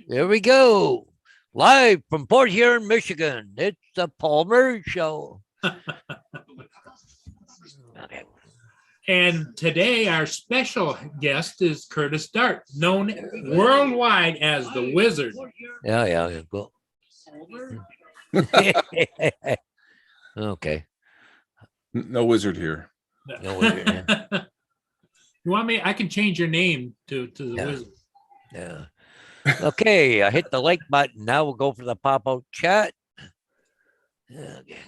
Here we go. Live from Port Huron, Michigan. It's the Paul Murray Show. Okay. And today, our special guest is Curtis Dart, known worldwide as the Wizard. Yeah. Cool. Okay. No wizard here. No wizard, yeah. You want me? I can change your name to the Yeah. Wizard. Yeah. Okay. I hit the like button. Now we'll go for the pop out chat. Okay.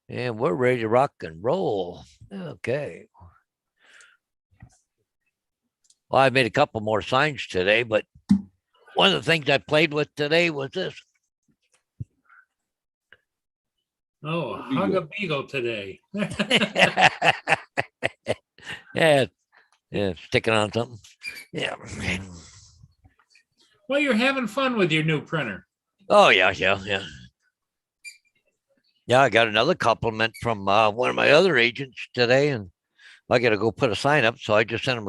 And we're ready to rock and roll. Okay. Well, I made a couple more signs today, but one of the things I played with today was this. Oh, hug a beagle today. Yeah, sticking on something. Yeah. Well, you're having fun with your new printer. Oh, yeah. Yeah, I got another compliment from one of my other agents today, and I got to go put a sign up. So I just sent him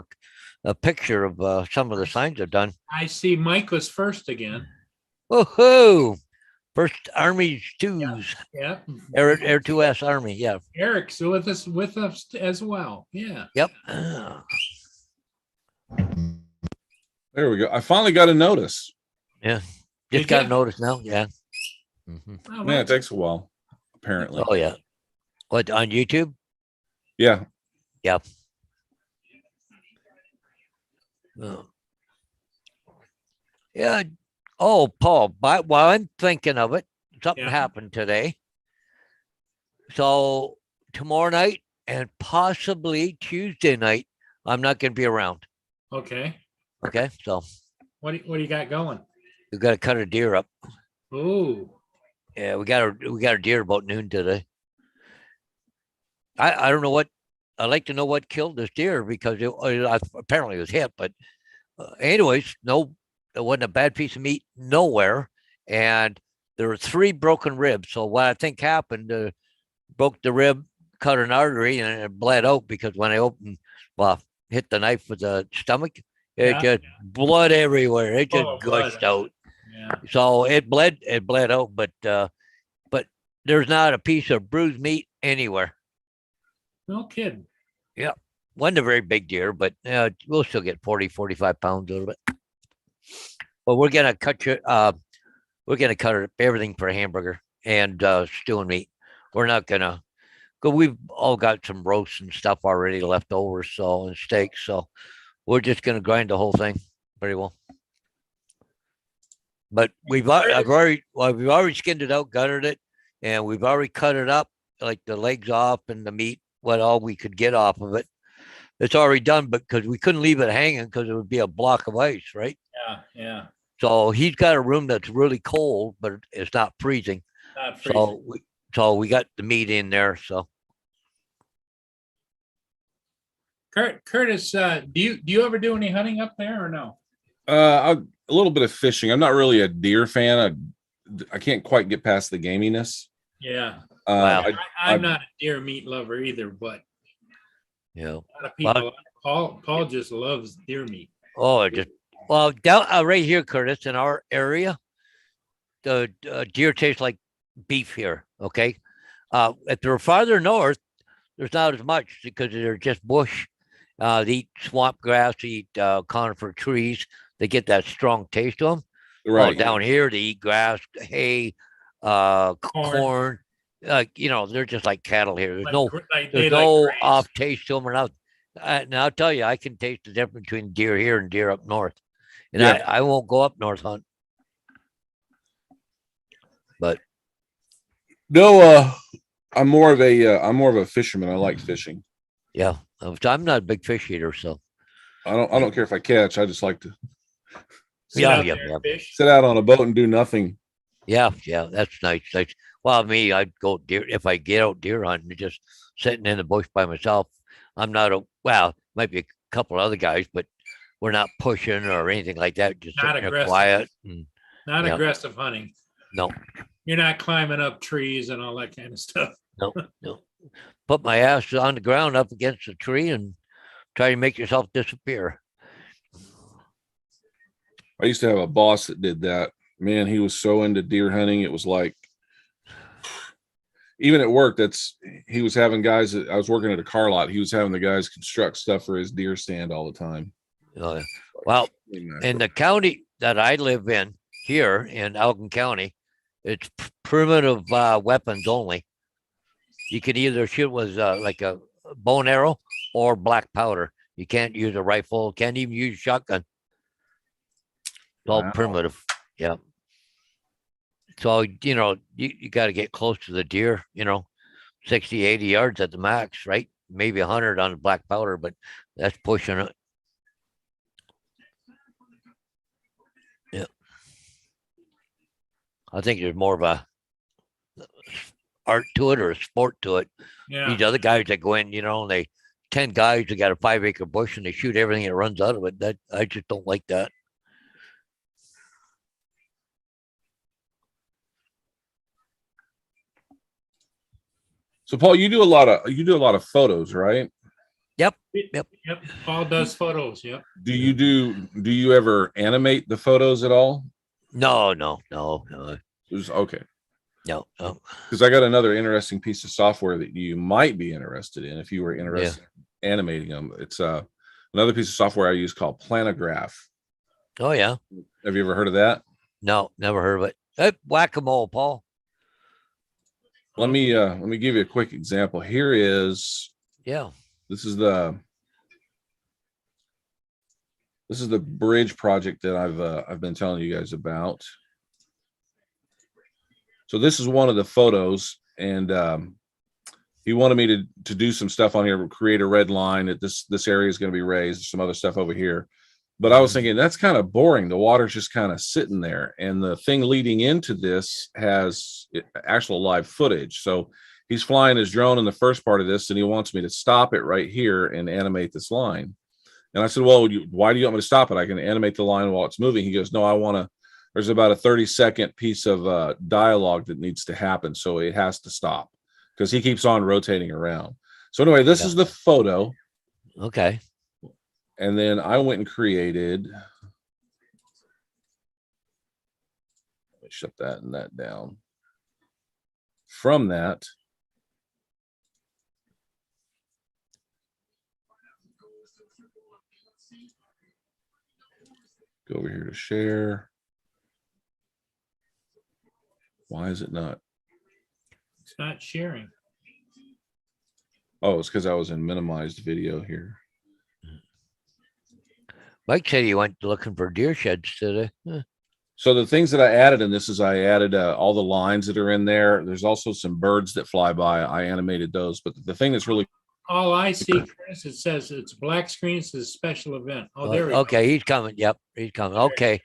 a picture of some of the signs I've done. I see Mike was first again. Woohoo! First Army's twos. Yeah. Air 2S Army. Yeah. Eric's with us as well. Yeah. Yep. There we go. I finally got a notice. Yeah. Did Just got ya? noticed now. Yeah. Mhm. Oh, Yeah, it that's- takes a while, apparently. Oh, yeah. What, on YouTube? Yeah. Oh. Yeah. Oh, Paul, but while I'm thinking of it, something Yeah. happened today. So tomorrow night and possibly Tuesday night, I'm not going to be around. Okay. Okay. So What do you got going? we got to cut a deer up. Oh, Yeah, we got a deer about noon today. I don't know what. I'd like to know what killed this deer because apparently it was hit. But anyways, no, it wasn't a bad piece of meat nowhere, and there were 3 broken ribs. So what I think happened, broke the rib, cut an artery, and it bled out because when I hit the knife with the stomach, it Yeah. just blood everywhere. It just Oh, blood. gushed out. yeah. So it bled out, but there's not a piece of bruised meat anywhere. No kidding. Wasn't a very big deer, but we'll still get 40, 45 pounds out of it. But we're gonna cut everything for a hamburger and stew and meat. We're not gonna go. We've all got some roasts and stuff already left over, so and steaks. So we're just gonna grind the whole thing very well. But we've already skinned it out, gutted it, and we've already cut it up, like the legs off and the meat, what all we could get off of it. It's already done, but because we couldn't leave it hanging because it would be a block of ice, right? Yeah. So he's got a room that's really cold, but it's not freezing. Not freezing. So we got the meat in there. So Curtis, do you ever do any hunting up there or no? A little bit of fishing. I'm not really a deer fan. I can't quite get past the gaminess. Yeah. Wow. I'm not a deer meat lover either, but you know, a lot of people. Paul just loves deer meat. down right here, Curtis, in our area, the deer taste like beef here. Okay, if they're farther north, there's not as much because they're just bush. They eat swamp grass, they eat conifer trees. They get that strong taste to them. Right. Oh, down here, they eat grass, hay, corn. They're just like cattle here. There's no off taste to them or nothing. And I'll tell you, I can taste the difference between deer here and deer up north. And Yeah. I won't go up north hunt. But No, I'm more of a fisherman. I like fishing. yeah, I'm not a big fish eater, so I don't care if I catch. I just like to Sit Yeah, out yeah, there yeah. and fish. sit out on a boat and do nothing. yeah, that's nice. Well, me, I'd go deer if I get out deer hunting, just sitting in the bush by myself. I'm not might be a couple other guys, but we're not pushing or anything like that. Just Not sitting there aggressive. quiet. Not Yeah. aggressive hunting. No, You're not climbing up trees and all that kind of stuff. no. Put my ass on the ground up against a tree and try to make yourself disappear. I used to have a boss that did that. Man, he was so into deer hunting. It was like, even at work, he was having guys I was working at a car lot. He was having the guys construct stuff for his deer stand all the time. Uh, well, in the county that I live in here in Elgin County, it's primitive weapons only. You can either shoot with like a bow and arrow or black powder. You can't use a rifle, can't even use shotgun. It's all Wow. primitive. Yeah. So, you got to get close to the deer, 60, 80 yards at the max, right? Maybe 100 on the black powder, but that's pushing it. Yeah. I think there's more of a art to it or a sport to it. Yeah. These other guys that go in, they 10 guys that got a 5-acre bush and they shoot everything that runs out of it. That I just don't like that. So Paul, you do a lot of photos, right? Yep. Paul does photos. Yep. Do you ever animate the photos at all? No. Okay. No. Because I got another interesting piece of software that you might be interested in if you were interested in animating them. It's another piece of software I use called Planograph. Oh yeah. Have you ever heard of that? No, never heard of it. Hey, whack-a-mole, Paul. Let me give you a quick example. Here is Yeah. this is the bridge project that I've been telling you guys about. So this is one of the photos, and he wanted me to do some stuff on here, create a red line that this area is going to be raised, some other stuff over here. But I was thinking that's kind of boring. The water's just kind of sitting there, and the thing leading into this has actual live footage. So he's flying his drone in the first part of this, and he wants me to stop it right here and animate this line. And I said, well, why do you want me to stop it? I can animate the line while it's moving. He goes, no, I want to. There's about a 30-second piece of dialogue that needs to happen, so it has to stop because he keeps on rotating around. So anyway, this is the photo. Okay. And then I went and created. Let me shut that and that down. From that, go over here to share. Why is it not? It's not sharing. Oh, it's because I was in minimized video here. Mike said he went looking for deer sheds today. Huh. So the things that I added in this is I added all the lines that are in there. There's also some birds that fly by. I animated those. But the thing that's really All I see, Chris, it says it's black screen. It says special event. Oh, there we go. Okay, he's coming. Yep, he's coming. Okay.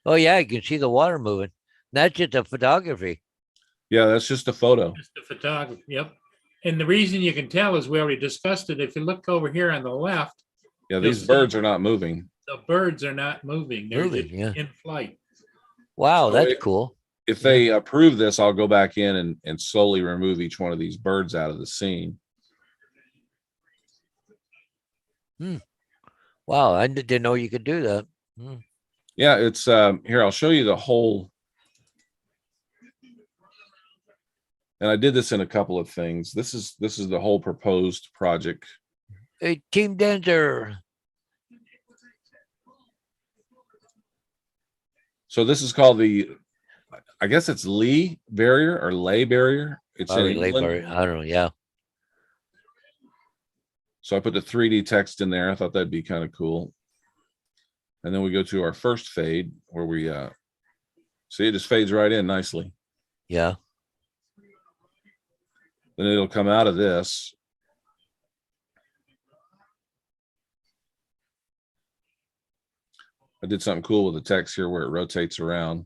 Oh yeah, you can see the water moving. That's just a photography. Yeah, that's just a photo. Just the photography. Yep. And the reason you can tell is we already discussed it. If you look over here on the left, Yeah, these birds are not moving. the birds are not moving. They're Moving, just yeah. in flight. Wow, So that's cool. If they approve this, I'll go back in and slowly remove each one of these birds out of the scene. Wow, I didn't know you could do that. Yeah, it's here. I'll show you the whole. And I did this in a couple of things. This is the whole proposed project. Hey, Team Denzer. So this is called I guess it's Lee barrier or Lay barrier. It's in Probably England. labor. I don't know. Yeah. So I put the 3D text in there. I thought that'd be kind of cool. And then we go to our first fade where we see it just fades right in nicely. Yeah. Then it'll come out of this. I did something cool with the text here where it rotates around.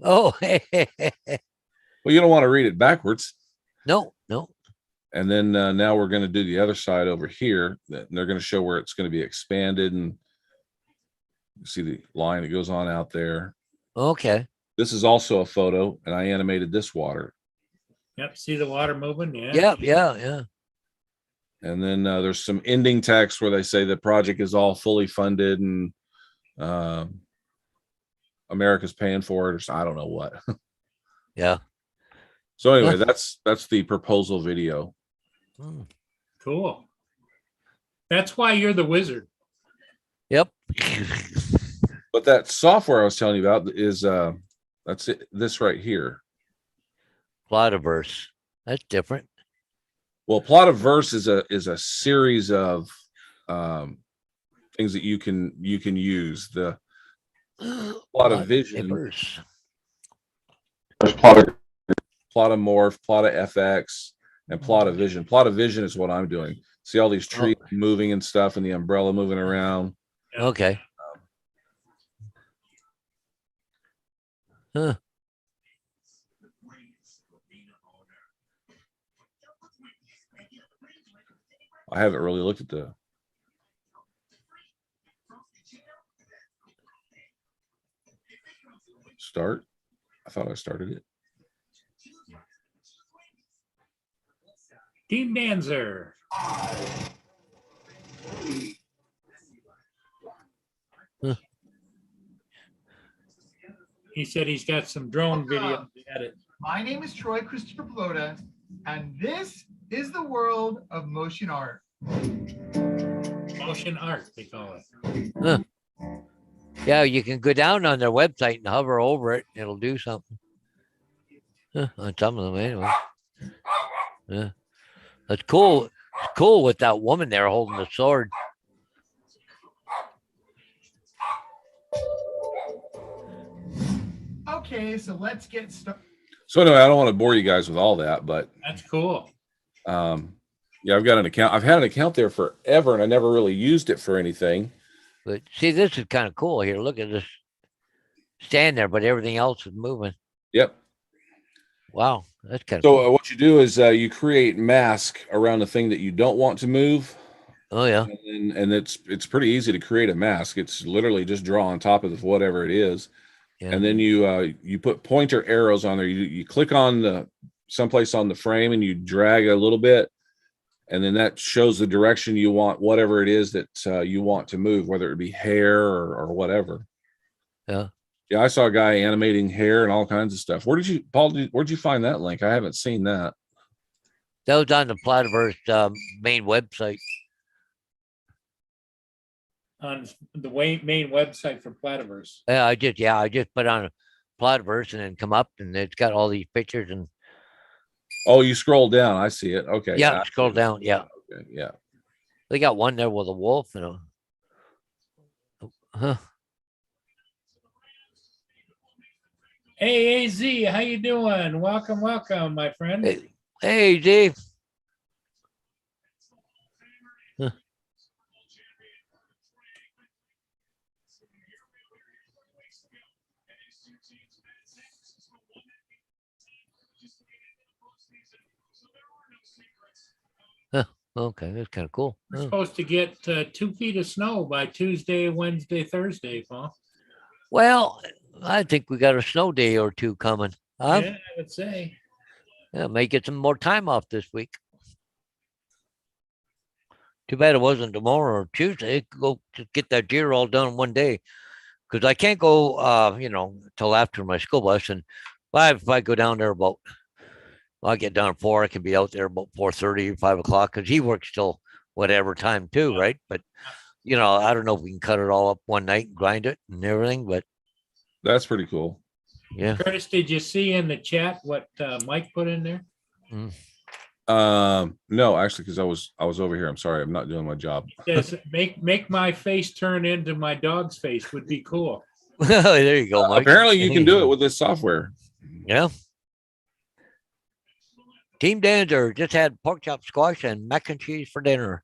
Oh, Well, you don't want to read it backwards. no. And then now we're going to do the other side over here. They're going to show where it's going to be expanded, and you see the line that goes on out there. Okay. This is also a photo, and I animated this water. Yep. See the water moving? Yeah. Yeah. And then there's some ending text where they say the project is all fully funded and America's paying for it, or I don't know what. Yeah. So anyway, that's the proposal video. Hmm. Cool. That's why you're the wizard. Yep. But that software I was telling you about is that's it, this right here. Plotiverse. That's different. Well, Plotiverse is a series of things that you can use. The Plotavision, Plotiverse. there's Plotamorph, PlotaFX, and Plotavision. Plotavision is what I'm doing. See all these trees moving and stuff, and the umbrella moving around. Okay. Huh. I haven't really looked at the start. I thought I started it. Team Dancer. He said he's got some drone video to edit. My name is Troy Christopher Plota, and this is the world of motion art. Motion art, they call it. Yeah, you can go down on their website and hover over it. It'll do something. On some of them, anyway. Yeah, that's cool. It's cool with that woman there holding the sword. Okay, so let's get started. So anyway, I don't want to bore you guys with all that, but That's cool. yeah, I've got an account. I've had an account there forever, and I never really used it for anything. But see, this is kind of cool here. Look at this. Stand there, but everything else is moving. Yep. Wow, that's kind of So cool. what you do is you create mask around the thing that you don't want to move, Oh yeah. and it's pretty easy to create a mask. It's literally just draw on top of whatever it is, Yeah. and then you put pointer arrows on there. You click on the someplace on the frame, and you drag a little bit, and then that shows the direction you want whatever it is that you want to move, whether it be hair or whatever. Yeah. Yeah, I saw a guy animating hair and all kinds of stuff. Where did you, Paul? Where'd you find that link? I haven't seen that. That was on the Plotiverse main website. On the main website for Plativerse. Yeah, I just put on Plotiverse and then come up and it's got all these pictures and Oh, you scroll down. I see it. Okay. yeah, scroll down. Yeah. Okay, yeah. They got one there with a wolf and a huh. Hey, AZ, how you doing? Welcome, welcome, my friend. Hey, Dave. Huh. Okay, that's kind of cool. We're Huh. supposed to get 2 feet of snow by Tuesday, Wednesday, Thursday, Paul. Well, I think we got a snow day or two coming. Huh? Yeah, I would say. Yeah, may get some more time off this week. Too bad it wasn't tomorrow or Tuesday. Go to get that deer all done in one day. Because I can't go till after my school bus. And if I go down there about I get down at 4, I can be out there about 4:30, 5 o'clock, because he works till whatever time too, right? But I don't know if we can cut it all up one night and grind it and everything, but That's pretty cool. yeah. Curtis, did you see in the chat what Mike put in there? No, actually, because I was over here. I'm sorry, I'm not doing my job. Yes, make my face turn into my dog's face would be cool. There you go, Mike. Apparently, you can do it with this software. Yeah. Team Dancer just had pork chop squash and mac and cheese for dinner.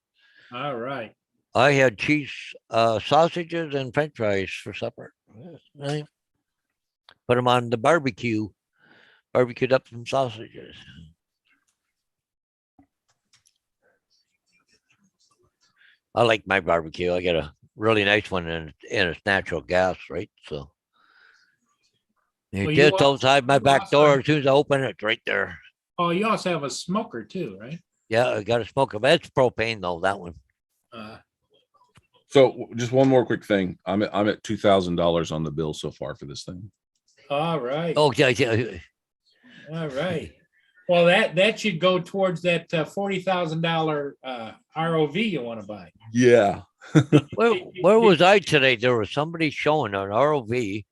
All right. I had cheese sausages and french fries for supper. Right. Put them on the barbecued up some sausages. I like my barbecue. I got a really nice one and it's natural gas, right? So Well, it's you just also- outside my you back also- door. As soon as I open it, it's right there. Oh, you also have a smoker too, right? Yeah, I got to smoke it. That's propane though. That one. So just one more quick thing. I'm at $2,000 on the bill so far for this thing. All right. Oh yeah. All right. Well, that should go towards that $40,000 ROV you want to buy. Yeah. Where was I today? There was somebody showing an ROV.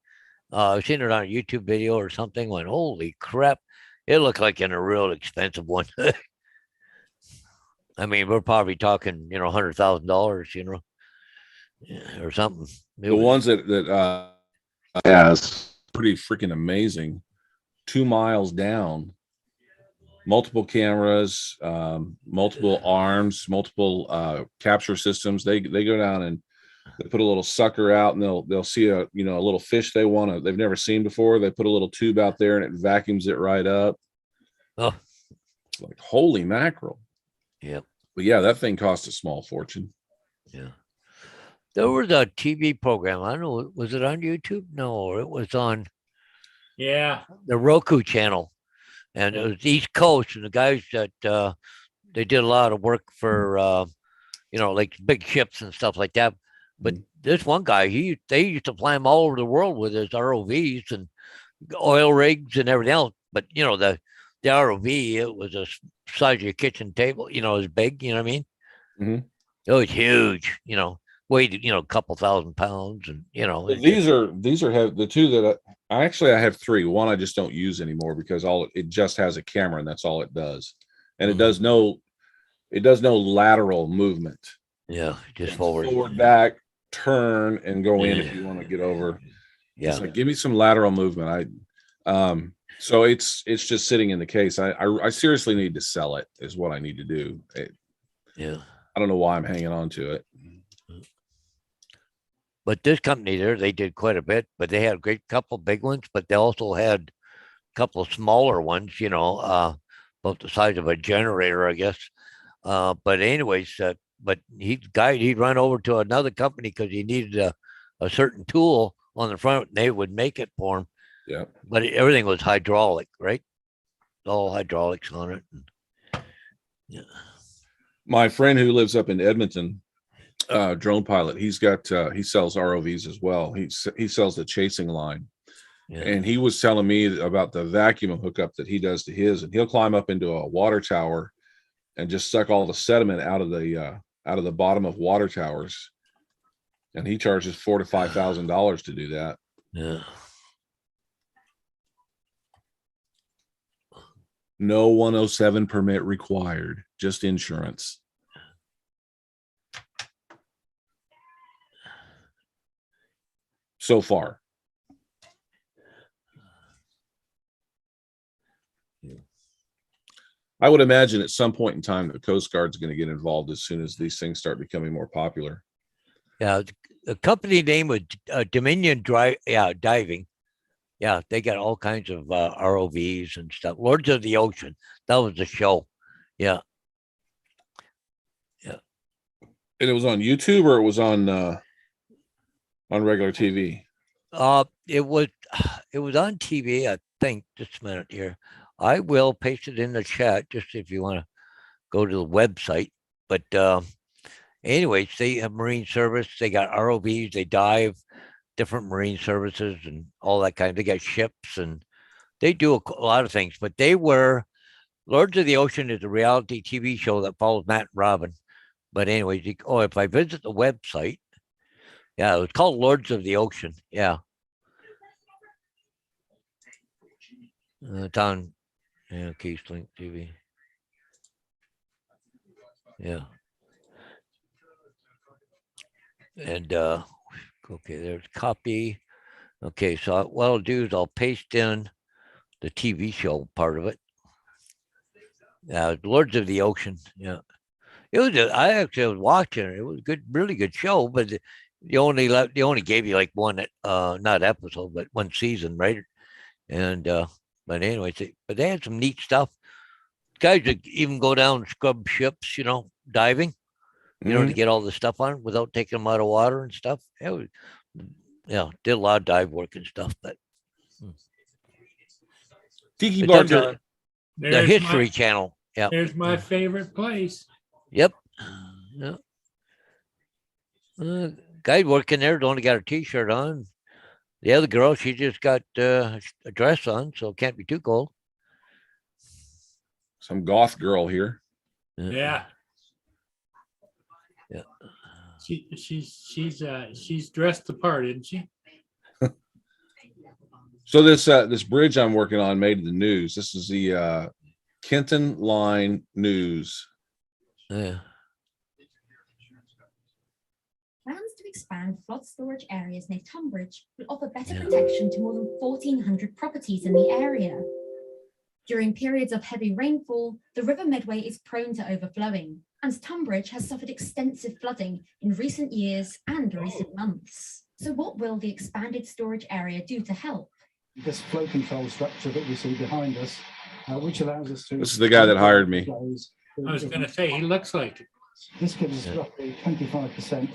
I've seen it on a YouTube video or something. Went, holy crap! It looked like in a real expensive one. I mean, we're probably talking, $100,000, or something. The ones that has pretty freaking amazing. 2 miles down, multiple cameras, multiple arms, multiple capture systems. They go down and they put a little sucker out, and they'll see a little fish they've never seen before. They put a little tube out there and it vacuums it right up. Oh, It's like, holy mackerel. yep. But yeah, that thing cost a small fortune. Yeah. There was a TV program. I don't know. Was it on YouTube? No, it was on Yeah. the Roku channel, and it was East Coast. And the guys that they did a lot of work for, like big ships and stuff like that. But this one guy, they used to fly him all over the world with his ROVs and oil rigs and everything else. But the ROV, it was the size of your kitchen table. It was big. You know what I mean? Mhm. It was huge. Weighed a couple thousand pounds, and These are the two that I have three. One I just don't use anymore because it just has a camera and that's all it does, and it does no lateral movement. Yeah, just It's forward. back, turn, and go in if you want to get over. Yeah, It's like, give me some lateral movement. So it's just sitting in the case. I seriously need to sell it. Is what I need to do. yeah. I don't know why I'm hanging on to it. But this company there, they did quite a bit. But they had a great couple big ones, but they also had a couple of smaller ones. About the size of a generator, I guess. But anyways, but he'd run over to another company because he needed a certain tool on the front, and they would make it for him. Yeah. But everything was hydraulic, right? All hydraulics on it. Yeah. My friend who lives up in Edmonton, drone pilot, he sells ROVs as well. He sells the chasing line. Yeah. And he was telling me about the vacuum hookup that he does to his, and he'll climb up into a water tower and just suck all the sediment out of the bottom of water towers. And he charges $4,000 to $5,000 to do that. Yeah. No 107 permit required, just insurance. So far. I would imagine at some point in time the Coast Guard's going to get involved as soon as these things start becoming more popular. Yeah. The company name was Dominion Diving. Yeah, they got all kinds of ROVs and stuff. Lords of the Ocean. That was the show. Yeah. And it was on YouTube, or it was on regular TV? It was on TV, I think. Just a minute here. I will paste it in the chat just if you want to go to the website. But anyways, they have marine service. They got ROVs. They dive, different marine services and all that kind. They got ships, and they do a lot of things. But they were Lords of the Ocean is a reality TV show that follows Matt and Robin. But anyways, if I visit the website, yeah, it was called Lords of the Ocean. Yeah. It's on Keystink TV. Yeah. And okay, there's copy. Okay, so what I'll do is I'll paste in the TV show part of it. Lords of the Ocean. Yeah. It was I actually was watching it. It was a good, really good show, but they only gave you like one not episode, but one season, right? And but anyway, but they had some neat stuff. Guys would even go down and scrub ships, diving, to get all the stuff on without taking them out of water and stuff. It was, did a lot of dive work and stuff. But Tiki it's on Bartender. the History Channel. Yeah. There's my favorite place. Yep. Yeah. Guy working there only got a t-shirt on. The other girl, she just got a dress on, so it can't be too cold. Some goth girl here. Yeah. Yeah. She's dressed the part, isn't she? So this bridge I'm working on made the news. This is the Kenton Line News. Yeah. Plans to expand flood storage areas near Tunbridge will offer better protection to more than 1,400 properties in the area. During periods of heavy rainfall, the River Medway is prone to overflowing, and Tunbridge has suffered extensive flooding in recent years and recent months. So what will the expanded storage area do to help? This flow control structure that we see behind us, which allows us to... This is the guy that hired me. I was going to say, he looks like it. This gives us roughly 25%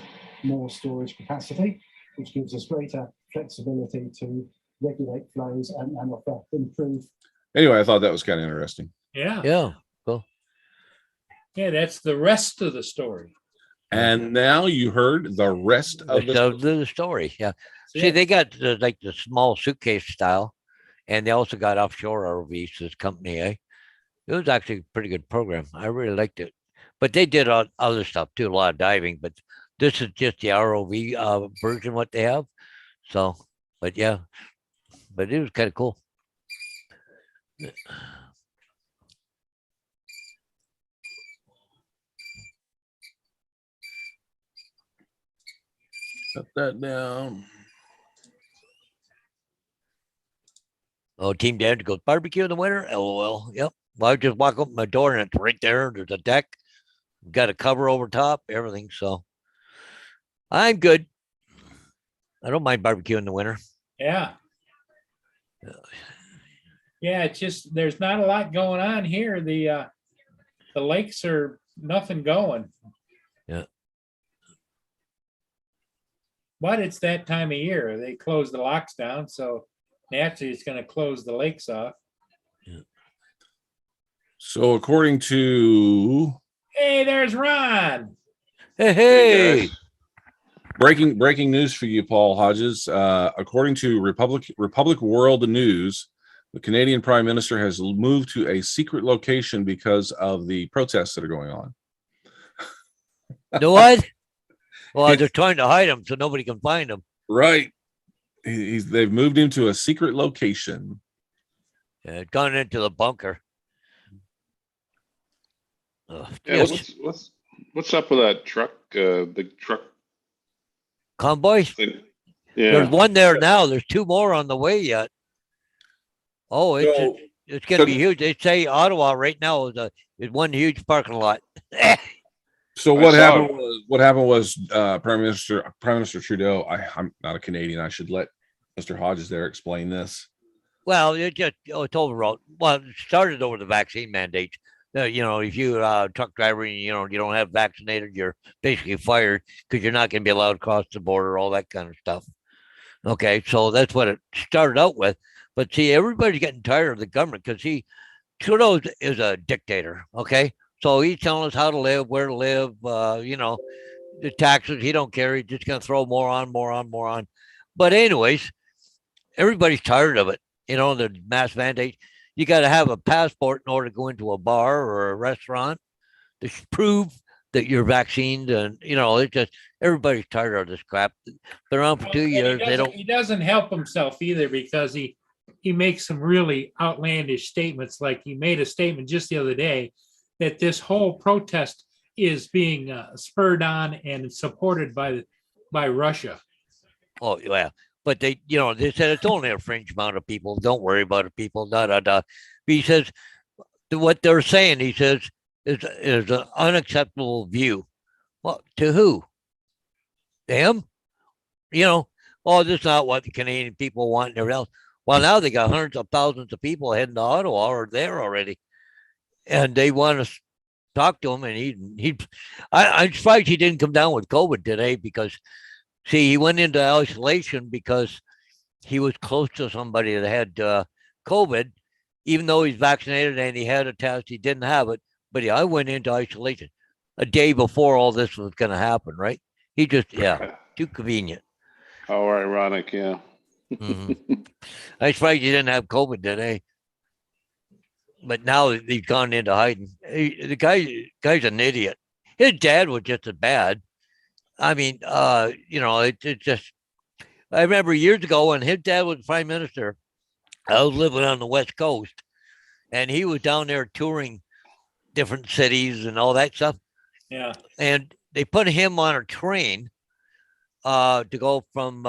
more storage capacity, which gives us greater flexibility to regulate flows and offer improved. Anyway, I thought that was kind of interesting. Yeah. Yeah. Cool. Yeah, that's the rest of the story. And now you heard the rest of The story. Yeah. See, Yeah. they got like the small suitcase style, and they also got offshore ROVs. This company, eh? It was actually a pretty good program. I really liked it. But they did other stuff too, a lot of diving. But this is just the ROV version what they have. So, but yeah, but it was kind of cool. Shut that down. Oh, Team Dan goes barbecue in the winter. LOL. Yep. Well, I just walk up my door and it's right there. There's a deck. Got a cover over top, everything. So I'm good. I don't mind barbecue in the winter. Yeah. Yeah, it's just there's not a lot going on here. The lakes are nothing going. Yeah. But it's that time of year. They close the locks down, so naturally it's going to close the lakes off. So according to Hey, there's Ron. Hey. breaking news for you, Paul Hodges. According to Republic World News, the Canadian Prime Minister has moved to a secret location because of the protests that are going on. You know what? Well, they're trying to hide him so nobody can find him. Right. They've moved him to a secret location. Yeah, gone into the bunker. Yeah, what's up with that truck? Big truck Convoy. thing? There's Yeah, one there now. There's two more on the way yet. Oh, it's going to be huge. They say Ottawa right now is one huge parking lot. So I what saw happened it. was Prime Minister Trudeau. I'm not a Canadian. I should let Mr. Hodges there explain this. Well, it's overall. Well, it started over the vaccine mandates. If you truck driver, and, you don't have vaccinated, you're basically fired because you're not going to be allowed across the border, all that kind of stuff. Okay, so that's what it started out with. But see, everybody's getting tired of the government because Trudeau is a dictator. Okay, so he's telling us how to live, where to live. The taxes, he don't care. He's just going to throw more on. But anyways, everybody's tired of it. The mass mandate. You got to have a passport in order to go into a bar or a restaurant to prove that you're vaccinated. And, it's just everybody's tired of this crap. Been around for 2 years. He doesn't help himself either because he makes some really outlandish statements. Like he made a statement just the other day that this whole protest is being spurred on and supported by Russia. Oh, yeah. But they said it's only a fringe amount of people. Don't worry about it, people. He says what they're saying. He says is an unacceptable view. Well, to who? Them? Oh, this is not what the Canadian people want and everything else. Well, now they got hundreds of thousands of people heading to Ottawa or there already, and they want to talk to him. And I'm surprised he didn't come down with COVID today because. See, he went into isolation because he was close to somebody that had COVID, even though he's vaccinated and he had a test, he didn't have it. But yeah, I went into isolation a day before all this was going to happen, right? He just, yeah, too convenient. How ironic, yeah. Mhm. I'm surprised you didn't have COVID today. But now he's gone into hiding. The guy's an idiot. His dad was just as bad. I mean, it just. I remember years ago when his dad was prime minister. I was living on the West Coast, and he was down there touring different cities and all that stuff. Yeah. And they put him on a train to go from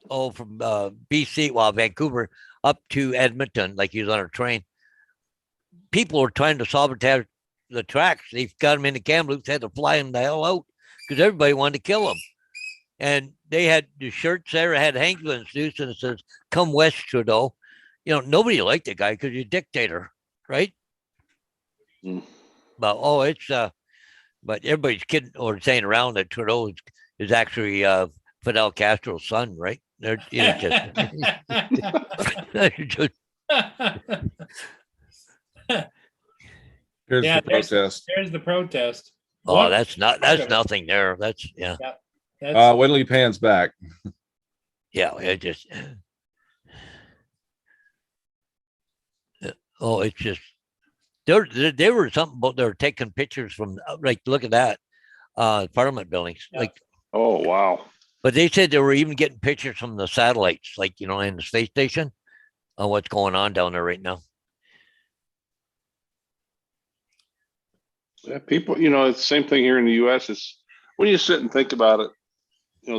BC, well, Vancouver, up to Edmonton, like he was on a train. People were trying to sabotage the tracks. They've got him in the Kamloops, had to fly him the hell out because everybody wanted to kill him. And they had the shirts there, had Hanklin suits, and it says, "Come West, Trudeau." Nobody liked the guy because he's a dictator, right? Mm. But but everybody's kidding or saying around that Trudeau is actually Fidel Castro's son, right? They're just, just Here's Yeah, the protest. there's the protest. that's nothing there. That's yeah. That's Wait till he pans back. Yeah, it just it's just there were something about they were taking pictures from like look at that Parliament buildings. Yeah. Like Oh, wow. but they said they were even getting pictures from the satellites, like in the space station on what's going on down there right now. Yeah, people, it's the same thing here in the US. It's when you sit and think about it,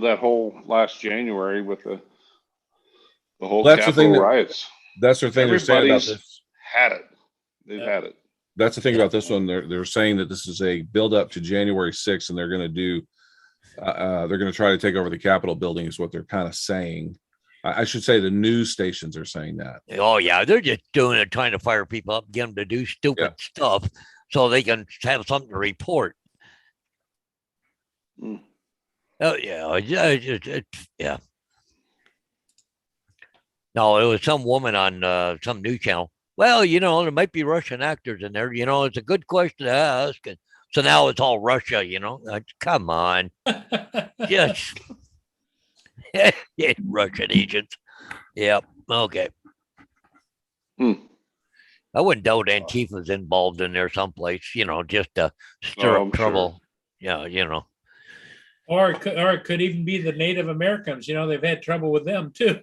that whole last January with the whole That's the thing Capitol that- riots. That's the thing they're saying about Everybody's this. had it. They've Yeah. had it. That's the thing about this one. They're saying that this is a build up to January 6th, and they're going to do. They're going to try to take over the Capitol building, is what they're kind of saying. I should say the news stations are saying that. Oh yeah, they're just doing it, trying to fire people up, get them to do stupid stuff so they can have something to report. Mm. Oh yeah, yeah. No, it was some woman on some news channel. Well, there might be Russian actors in there. It's a good question to ask. And so now it's all Russia. Come on, just Russian agents. Yep. Okay. Hmm. I wouldn't doubt Antifa's involved in there someplace. Just to stir Oh, I'm up trouble. Yeah. or it could even be the Native Americans. They've had trouble with them too.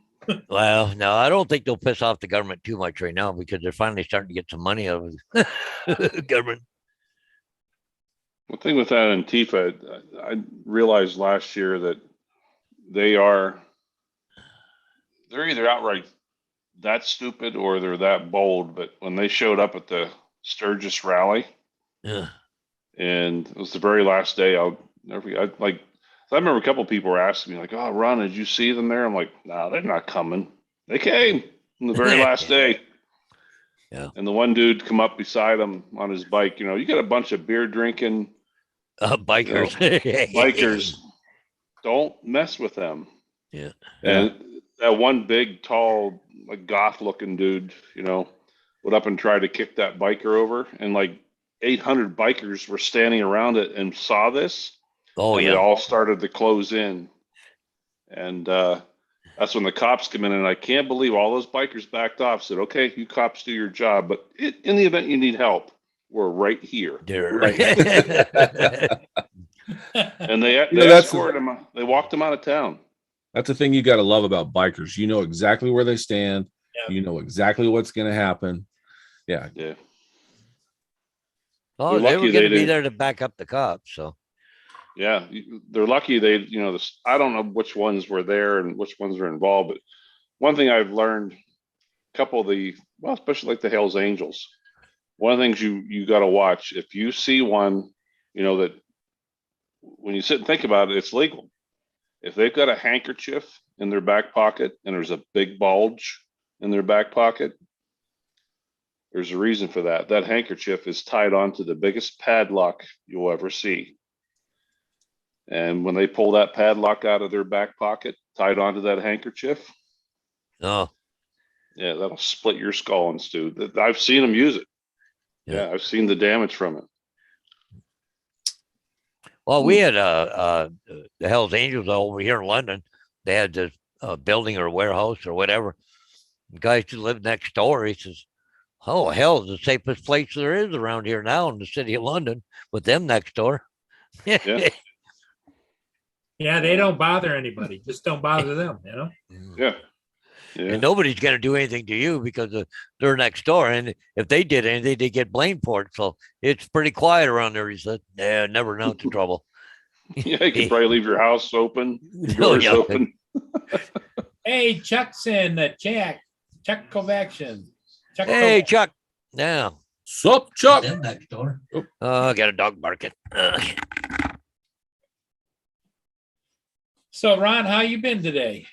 Well, no, I don't think they'll piss off the government too much right now because they're finally starting to get some money out of the government. The thing with that Antifa, I realized last year that they're either outright that stupid or they're that bold. But when they showed up at the Sturgis rally, Yeah. and it was the very last day, I'll never forget. I remember a couple people were asking me like, "Oh, Ron, did you see them there?" I'm like, "No, they're not coming. They came on the very last day." Yeah. And the one dude come up beside him on his bike. You got a bunch of beer drinking Bikers. bikers. Don't mess with them. Yeah. And that one big, tall, like goth-looking dude, went up and tried to kick that biker over, and like 800 bikers were standing around it and saw this. Oh and yeah. They all started to close in, and that's when the cops come in. And I can't believe all those bikers backed off. Said, "Okay, you cops do your job, but in the event you need help, we're right here." And they escorted him. They walked him out of town. That's the thing you got to love about bikers. You know exactly where they stand. Yeah. You know exactly what's going to happen. Yeah. Yeah. Oh, They're they lucky were they going to be didn't- there to back up the cops. So Yeah, they're lucky they, I don't know which ones were there and which ones were involved, but one thing I've learned, a couple of especially like the Hells Angels, one of the things you got to watch, if you see one, that when you sit and think about it, it's legal. If they've got a handkerchief in their back pocket and there's a big bulge in their back pocket, there's a reason for that. That handkerchief is tied onto the biggest padlock you'll ever see. And when they pull that padlock out of their back pocket, tied onto that handkerchief, oh Yeah, that'll split your skull in stew. I've seen them use it. Yeah. Yeah, I've seen the damage from it. Well, we had the Hell's Angels over here in London. They had this building or warehouse or whatever. The guy who lived next door, he says, "Oh, hell, it's the safest place there is around here now in the city of London with them next door." Yeah. Yeah, they don't bother anybody. Just don't bother them, you know? Yeah. Yeah. And nobody's going to do anything to you because they're next door. And if they did anything, they get blamed for it. So it's pretty quiet around there. He said, "Yeah, never known to trouble." Yeah, you could probably leave your house open, your Oh, doors yeah. open. Hey, Chuck's in the chat. Chuck Kovacian. Chuck Hey, Kovac. Chuck. Now, Sup, Chuck? them next door. I got a dog barking. So Ron, how you been today?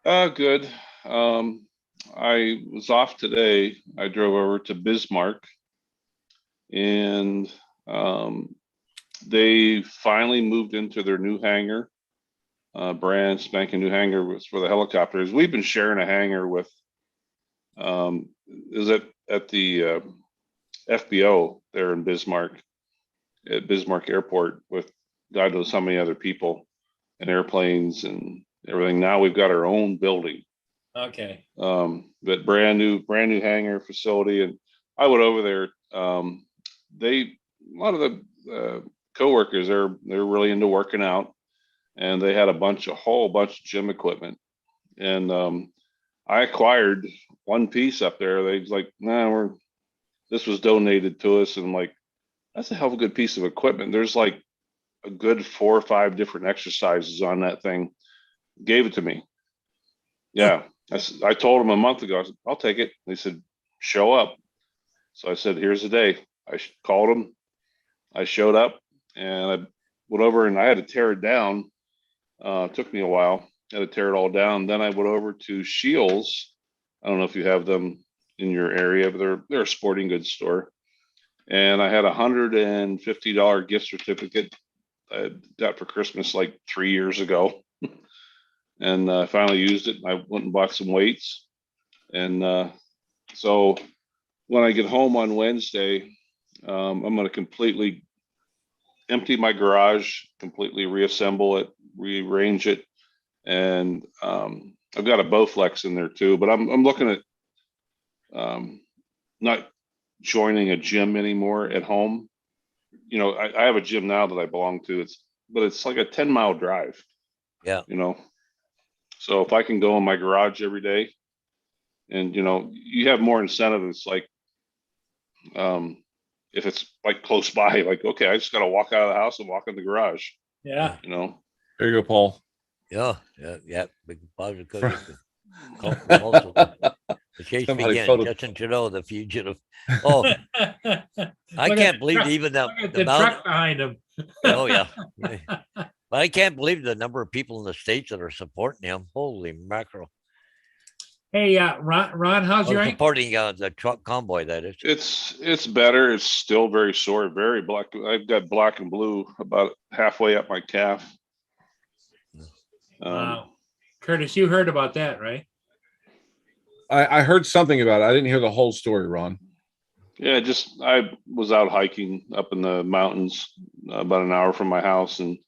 Good. I was off today. I drove over to Bismarck and they finally moved into their new hangar. Brand spanking new hangar was for the helicopters. We've been sharing a hangar with is it at the FBO there in Bismarck, at Bismarck Airport, with God knows how many other people and airplanes and everything. Now we've got our own building. Okay. But brand new hangar facility. And I went over there. A lot of the coworkers, they're really into working out, and they had a whole bunch of gym equipment. And I acquired one piece up there. They was like, "Nah, this was donated to us." And I'm like, that's a hell of a good piece of equipment. There's like a good 4 or 5 different exercises on that thing. Gave it to me. Yeah. I told them a month ago, I said, "I'll take it." They said, "Show up." So I said, "Here's the day." I called them. I showed up and I went over and I had to tear it down. It took me a while. I had to tear it all down. Then I went over to Shields. I don't know if you have them in your area, but they're a sporting goods store. And I had $150 gift certificate I got for Christmas like 3 years ago. And I finally used it. I went and bought some weights. And so when I get home on Wednesday, I'm going to completely empty my garage, completely reassemble it, rearrange it. And I've got a Bowflex in there too, but I'm looking at not joining a gym anymore at home. You know, I have a gym now that I belong to. But it's like a 10-mile drive. Yeah. You know, so if I can go in my garage every day, and you have more incentive. It's like, if it's like close by, like, okay, I just got to walk out of the house and walk in the garage. Yeah. There you go, Paul. Yeah. Big positive cookie. The chase Somebody begins. Justin Trudeau, the fugitive. Oh, I can't believe even Look at the amount. truck behind him. Oh yeah. But I can't believe the number of people in the States that are supporting him. Holy mackerel. Hey, Ron, how's your ankle? Supporting the truck convoy, that is. It's better. It's still very sore, very black. I've got black and blue about halfway up my calf. Wow. Curtis, you heard about that, right? I heard something about it. I didn't hear the whole story, Ron. Yeah, I was out hiking up in the mountains about an hour from my house and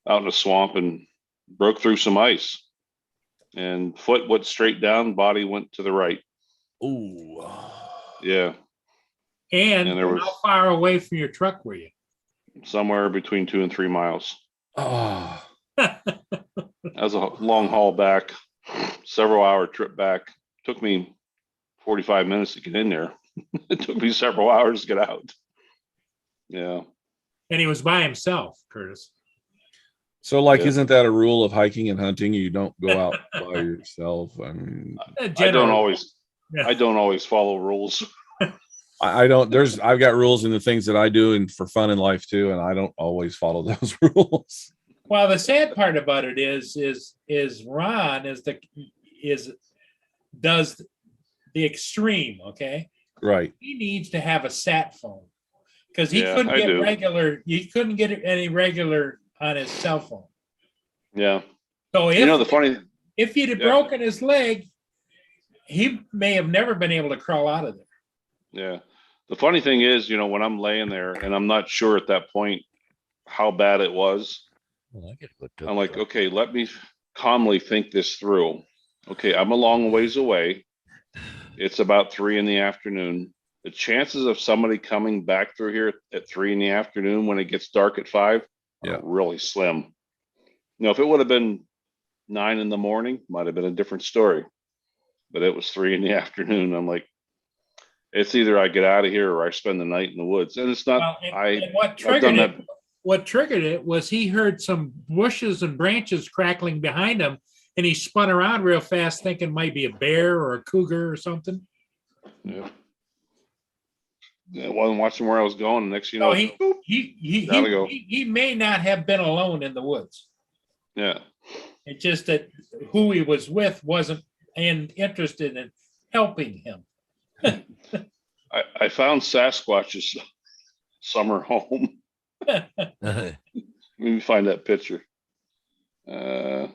out in a swamp and broke through some ice. And foot went straight down, body went to the right. Ooh. Yeah. And there was how far away from your truck were you? somewhere between 2 and 3 miles. Oh. That was a long haul back, several hour trip back. Took me 45 minutes to get in there. It took me several hours to get out. Yeah. And he was by himself, Curtis. So, like, Yeah. isn't that a rule of hiking and hunting? You don't go out by yourself. I mean, I don't always follow rules. I don't. I've got rules in the things that I do and for fun in life too, and I don't always follow those rules. Well, the sad part about it is Ron does the extreme. Okay, Right. he needs to have a sat phone because he Yeah, couldn't I get do. regular. He couldn't get any regular on his cell phone. Yeah. So The funny, if he'd have Yeah. broken his leg, he may have never been able to crawl out of there. Yeah. The funny thing is, when I'm laying there and I'm not sure at that point how bad it was, Well, I guess what took I'm like, so- okay, let me calmly think this through. Okay, I'm a long ways away. It's about 3 PM. The chances of somebody coming back through here at 3 PM when it gets dark at 5 Yeah. are really slim. If it would have been 9 AM, might have been a different story. But it was 3 PM. I'm like, it's either I get out of here or I spend the night in the woods. And it's not, Well, and I've what done that. triggered it was he heard some bushes and branches crackling behind him, and he spun around real fast, thinking might be a bear or a cougar or something. Yeah. I wasn't watching where I was going. Next, No, boop, down I go. he may not have been alone in the woods. yeah. It's just that who he was with wasn't interested in helping him. I found Sasquatch's summer home. Let me find that picture. Uh-oh.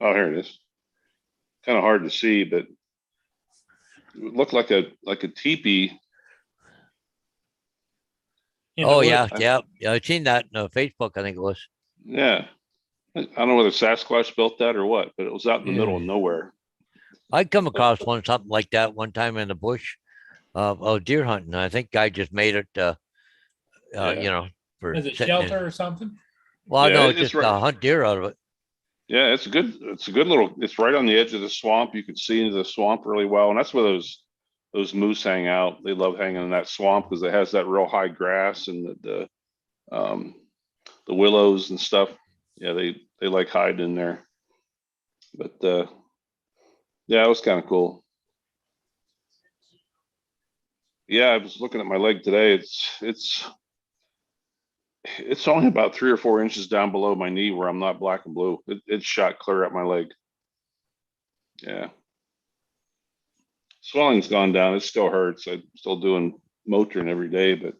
Oh, here it is. Kind of hard to see, but it looked like a teepee. in the Oh woods. yeah. I've seen that on Facebook. I think it was. Yeah. I don't know whether Sasquatch built that or what, but it was out in the middle of nowhere. I'd come across something like that one time in the bush, deer hunting. I think guy just made it, Yeah. for Is it sitting in- shelter or something? Well, Yeah, no, it's just right- hunt deer out of it. Yeah, it's a good little, it's right on the edge of the swamp. You can see into the swamp really well. And that's where those moose hang out. They love hanging in that swamp because it has that real high grass and the willows and stuff. Yeah, they like hiding in there. But yeah, it was kind of cool. Yeah, I was looking at my leg today. It's only about 3 or 4 inches down below my knee where I'm not black and blue. It's shot clear up my leg. Yeah. Swelling's gone down. It still hurts. I'm still doing Motrin every day, but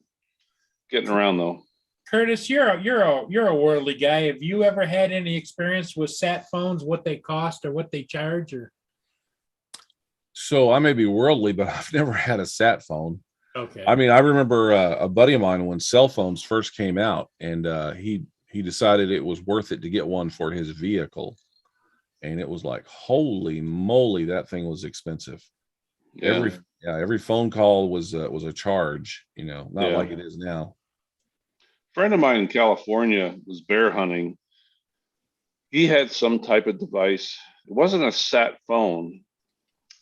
getting around though. Curtis, you're a worldly guy. Have you ever had any experience with sat phones, what they cost or what they charge? Or So I may be worldly, but I've never had a sat phone. okay, I mean, I remember a buddy of mine when cell phones first came out, and he decided it was worth it to get one for his vehicle, and it was like, holy moly, that thing was expensive. Yeah. Every phone call was a charge, not Yeah. like it is now. Friend of mine in California was bear hunting. He had some type of device. It wasn't a sat phone,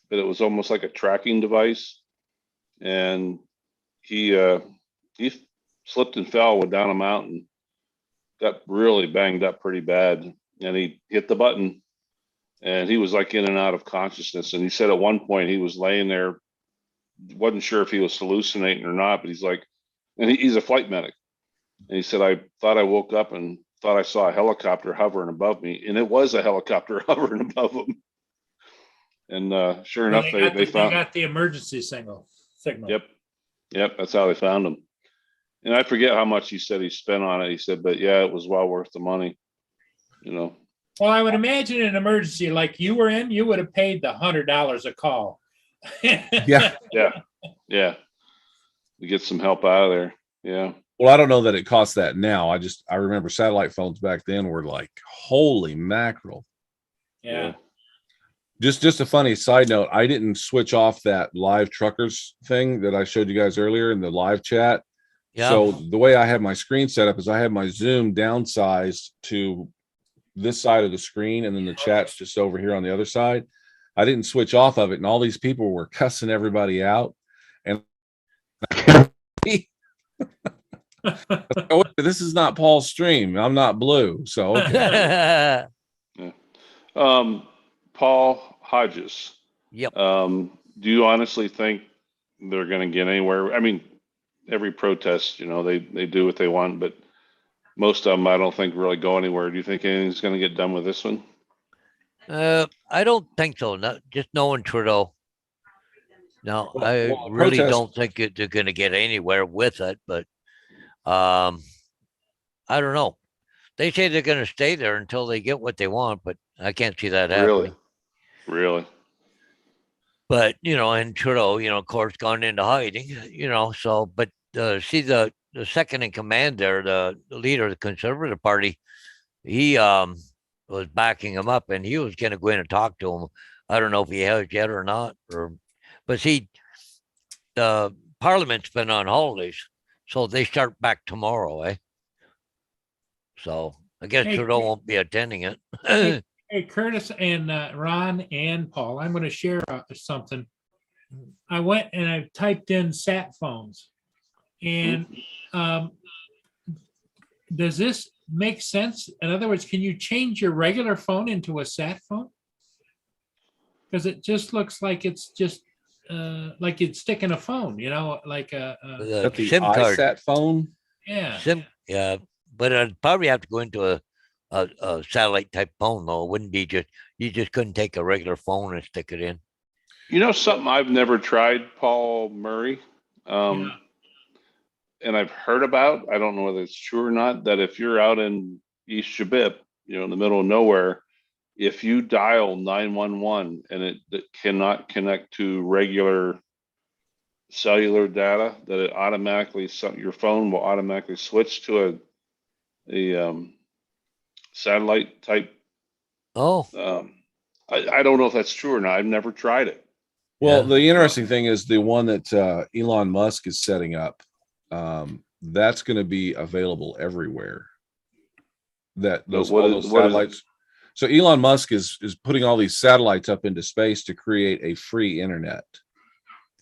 but it was almost like a tracking device. And he slipped and fell down a mountain, got really banged up pretty bad, and he hit the button, and he was like in and out of consciousness. And he said at one point he was laying there, wasn't sure if he was hallucinating or not, but he's like, and he's a flight medic. And he said, I thought I woke up and thought I saw a helicopter hovering above me, and it was a helicopter hovering above him. And sure enough, they found. got the emergency signal. Yep, that's how they found him. And I forget how much he said he spent on it. He said, but yeah, it was well worth the money. Well, I would imagine an emergency like you were in, you would have paid the $100 a call. Yeah. Yeah. To get some help out of there. Yeah. Well, I don't know that it costs that now. I remember satellite phones back then were like, holy mackerel. Yeah. Just a funny side note. I didn't switch off that live truckers thing that I showed you guys earlier in the live chat. Yeah. So the way I have my screen set up is I have my Zoom downsized to this side of the screen, and then the chat's just over here on the other side. I didn't switch off of it, and all these people were cussing everybody out. And oh, this is not Paul's stream. I'm not blue. So okay. Paul Hodges. Yep. Do you honestly think they're going to get anywhere? I mean, every protest, they do what they want, but most of them, I don't think really go anywhere. Do you think anything's going to get done with this one? I don't think so. Not just knowing Trudeau. No, Well, I the really protest- don't think they're going to get anywhere with it. But I don't know. they say they're going to stay there until they get what they want, but I can't see that Really? happening. Really? But and Trudeau, of course, gone into hiding. So but see the second in command there, the leader of the Conservative Party, he was backing him up, and he was going to go in and talk to him. I don't know if he has yet or not, but see, the Parliament's been on holidays, so they start back tomorrow, eh? So I guess Hey, Trudeau won't be attending it. Hey, Curtis and Ron and Paul, I'm going to share something. I went and I typed in sat phones. And does this make sense? In other words, can you change your regular phone into a sat phone? Because it just looks like it's just like you'd stick in a phone, like a That the SIM card. iSat phone. yeah. Yeah, but I'd probably have to go into a satellite type phone though. It wouldn't be you just couldn't take a regular phone and stick it in. Something I've never tried, Paul Murray, and I've heard about, I don't know whether it's true or not, that if you're out in East Shabib, in the middle of nowhere, if you dial 911 and it cannot connect to regular cellular data, that it automatically, your phone will automatically switch to a satellite type. Oh, I don't know if that's true or not. I've never tried it. Well, Yeah. the interesting thing is the one that Elon Musk is setting up. That's going to be available everywhere. That those What all is- those what is it? satellites. So Elon Musk is putting all these satellites up into space to create a free internet.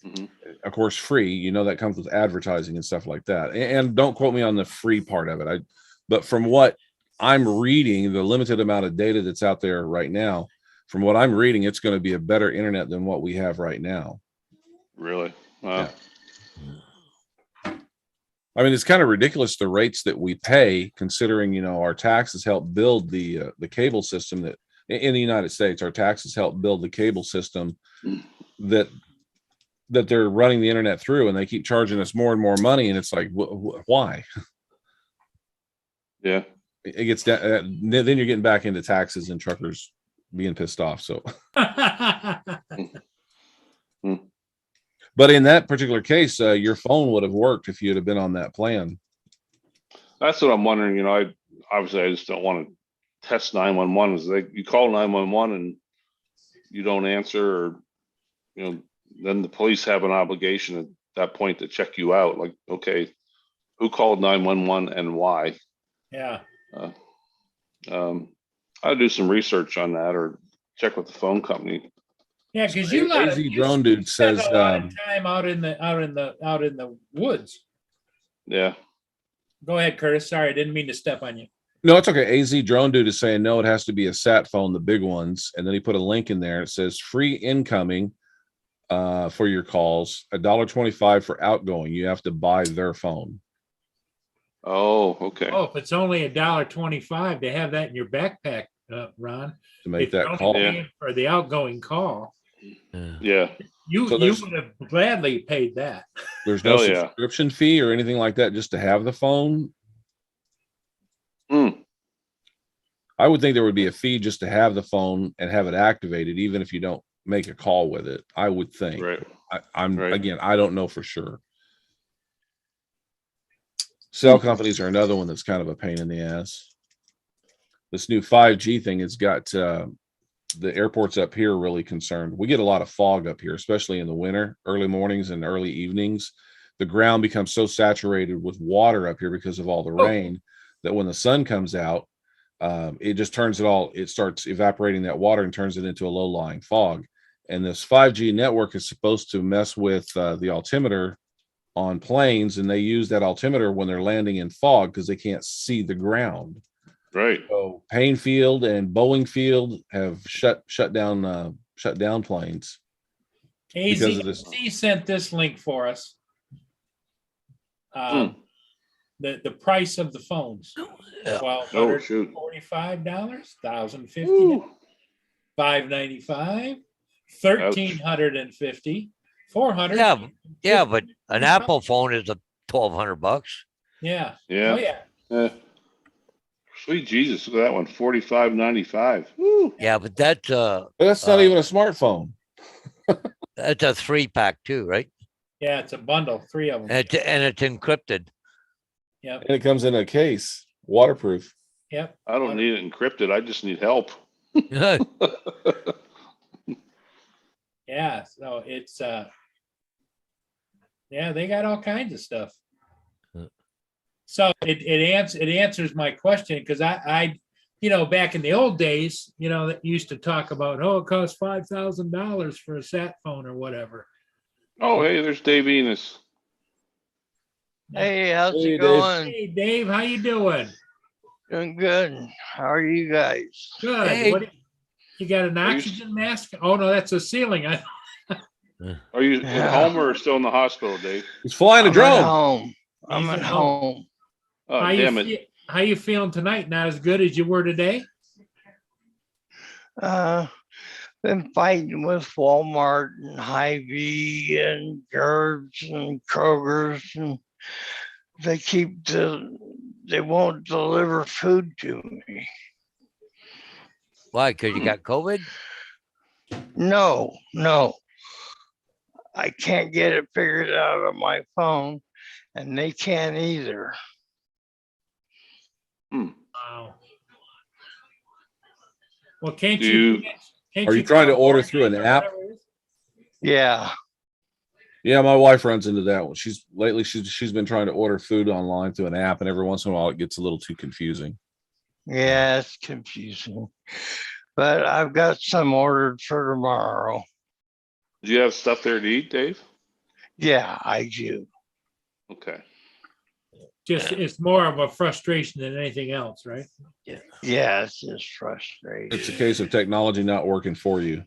Mhm. Of course, free. That comes with advertising and stuff like that. And don't quote me on the free part of it. But from what I'm reading, the limited amount of data that's out there right now, from what I'm reading, it's going to be a better internet than what we have right now. Really? Wow. I mean, it's kind of ridiculous the rates that we pay, considering our taxes help build the cable system that in the United States, our taxes help build the cable system that they're running the internet through, and they keep charging us more and more money, and it's like, why? Yeah. It gets that. Then you're getting back into taxes and truckers being pissed off. So, but in that particular case, your phone would have worked if you'd have been on that plan. That's what I'm wondering. I just don't want to test 911. Is you call 911 and you don't answer, or then the police have an obligation at that point to check you out. Like, okay, who called 911 and why? Yeah. I'll do some research on that or check with the phone company. Yeah, because So you AZ Drone Dude spend says, a lot of time out in the woods. Yeah. Go ahead, Curtis. Sorry, I didn't mean to step on you. no, it's okay. AZ Drone Dude is saying, no, it has to be a sat phone, the big ones. And then he put a link in there. It says free incoming for your calls, $1.25 for outgoing. You have to buy their phone. Oh, okay. Oh, if it's only $1.25 to have that in your backpack, Ron, To make if you're that only call. paying for the outgoing call, Yeah. you So there's- would have gladly paid that. There's no Hell yeah. subscription fee or anything like that just to have the phone. Hmm. I would think there would be a fee just to have the phone and have it activated, even if you don't make a call with it. I would think. Right. I'm Right. again, I don't know for sure. Cell companies are another one that's kind of a pain in the ass. This new 5G thing has got the airports up here really concerned. We get a lot of fog up here, especially in the winter, early mornings and early evenings. The ground becomes so saturated with water up here because of all the rain that when the sun comes out, it just it starts evaporating that water and turns it into a low-lying fog. And this 5G network is supposed to mess with the altimeter on planes, and they use that altimeter when they're landing in fog because they can't see the ground. Right. So Payne Field and Boeing Field have shut down planes. Because of this. AZ sent this link for us. The price of the phones. Yeah. Oh, shoot. $1,245, $1,050, Ooh. $595, $1,350, $400. Yeah, but an Apple phone is $1,200. Yeah. Yeah. Oh yeah. Eh. Sweet Jesus, look at that one, 45.95. Woo. Yeah, but that's That's not even a smartphone. a 3-pack too, right? Yeah, it's a bundle, 3 of them. And it's encrypted. Yep, And it comes in a case, waterproof. yep. I don't need it encrypted. I just need help. Yeah, so it's yeah, they got all kinds of stuff. Huh. So it answers my question, because I back in the old days, that used to talk about, oh, it costs $5,000 for a sat phone or whatever. Oh, hey, there's Dave Enos. Hey, how's Hey, it Dave. going? Hey Dave, how you doing? Doing good. How are you guys? Good. Hey. What you got an Are you- oxygen mask? Oh no, that's a ceiling. Are you Yeah. at home or still in the hospital, Dave? He's flying a I'm at drone. home. I'm He's at at home. home. Oh, how damn you it. how you feeling tonight? Not as good as you were today? Been fighting with Walmart and Hy-Vee and Gerds and Kroger's, and they won't deliver food to me. Why? Because you got COVID? No. I can't get it figured out on my phone, and they can't either. Wow. Well, can't Do you? you- can't Are you trying to call order through an DoorDash or app? whatever it is? Yeah. Yeah, my wife runs into that one. She's been trying to order food online through an app, and every once in a while it gets a little too confusing. Yeah, it's confusing. But I've got some ordered for tomorrow. Do you have stuff there to eat, Dave? Yeah, I do. Okay. Just it's more of a frustration than anything else, right? Yeah, it's just frustrating. It's a case of technology not working for you.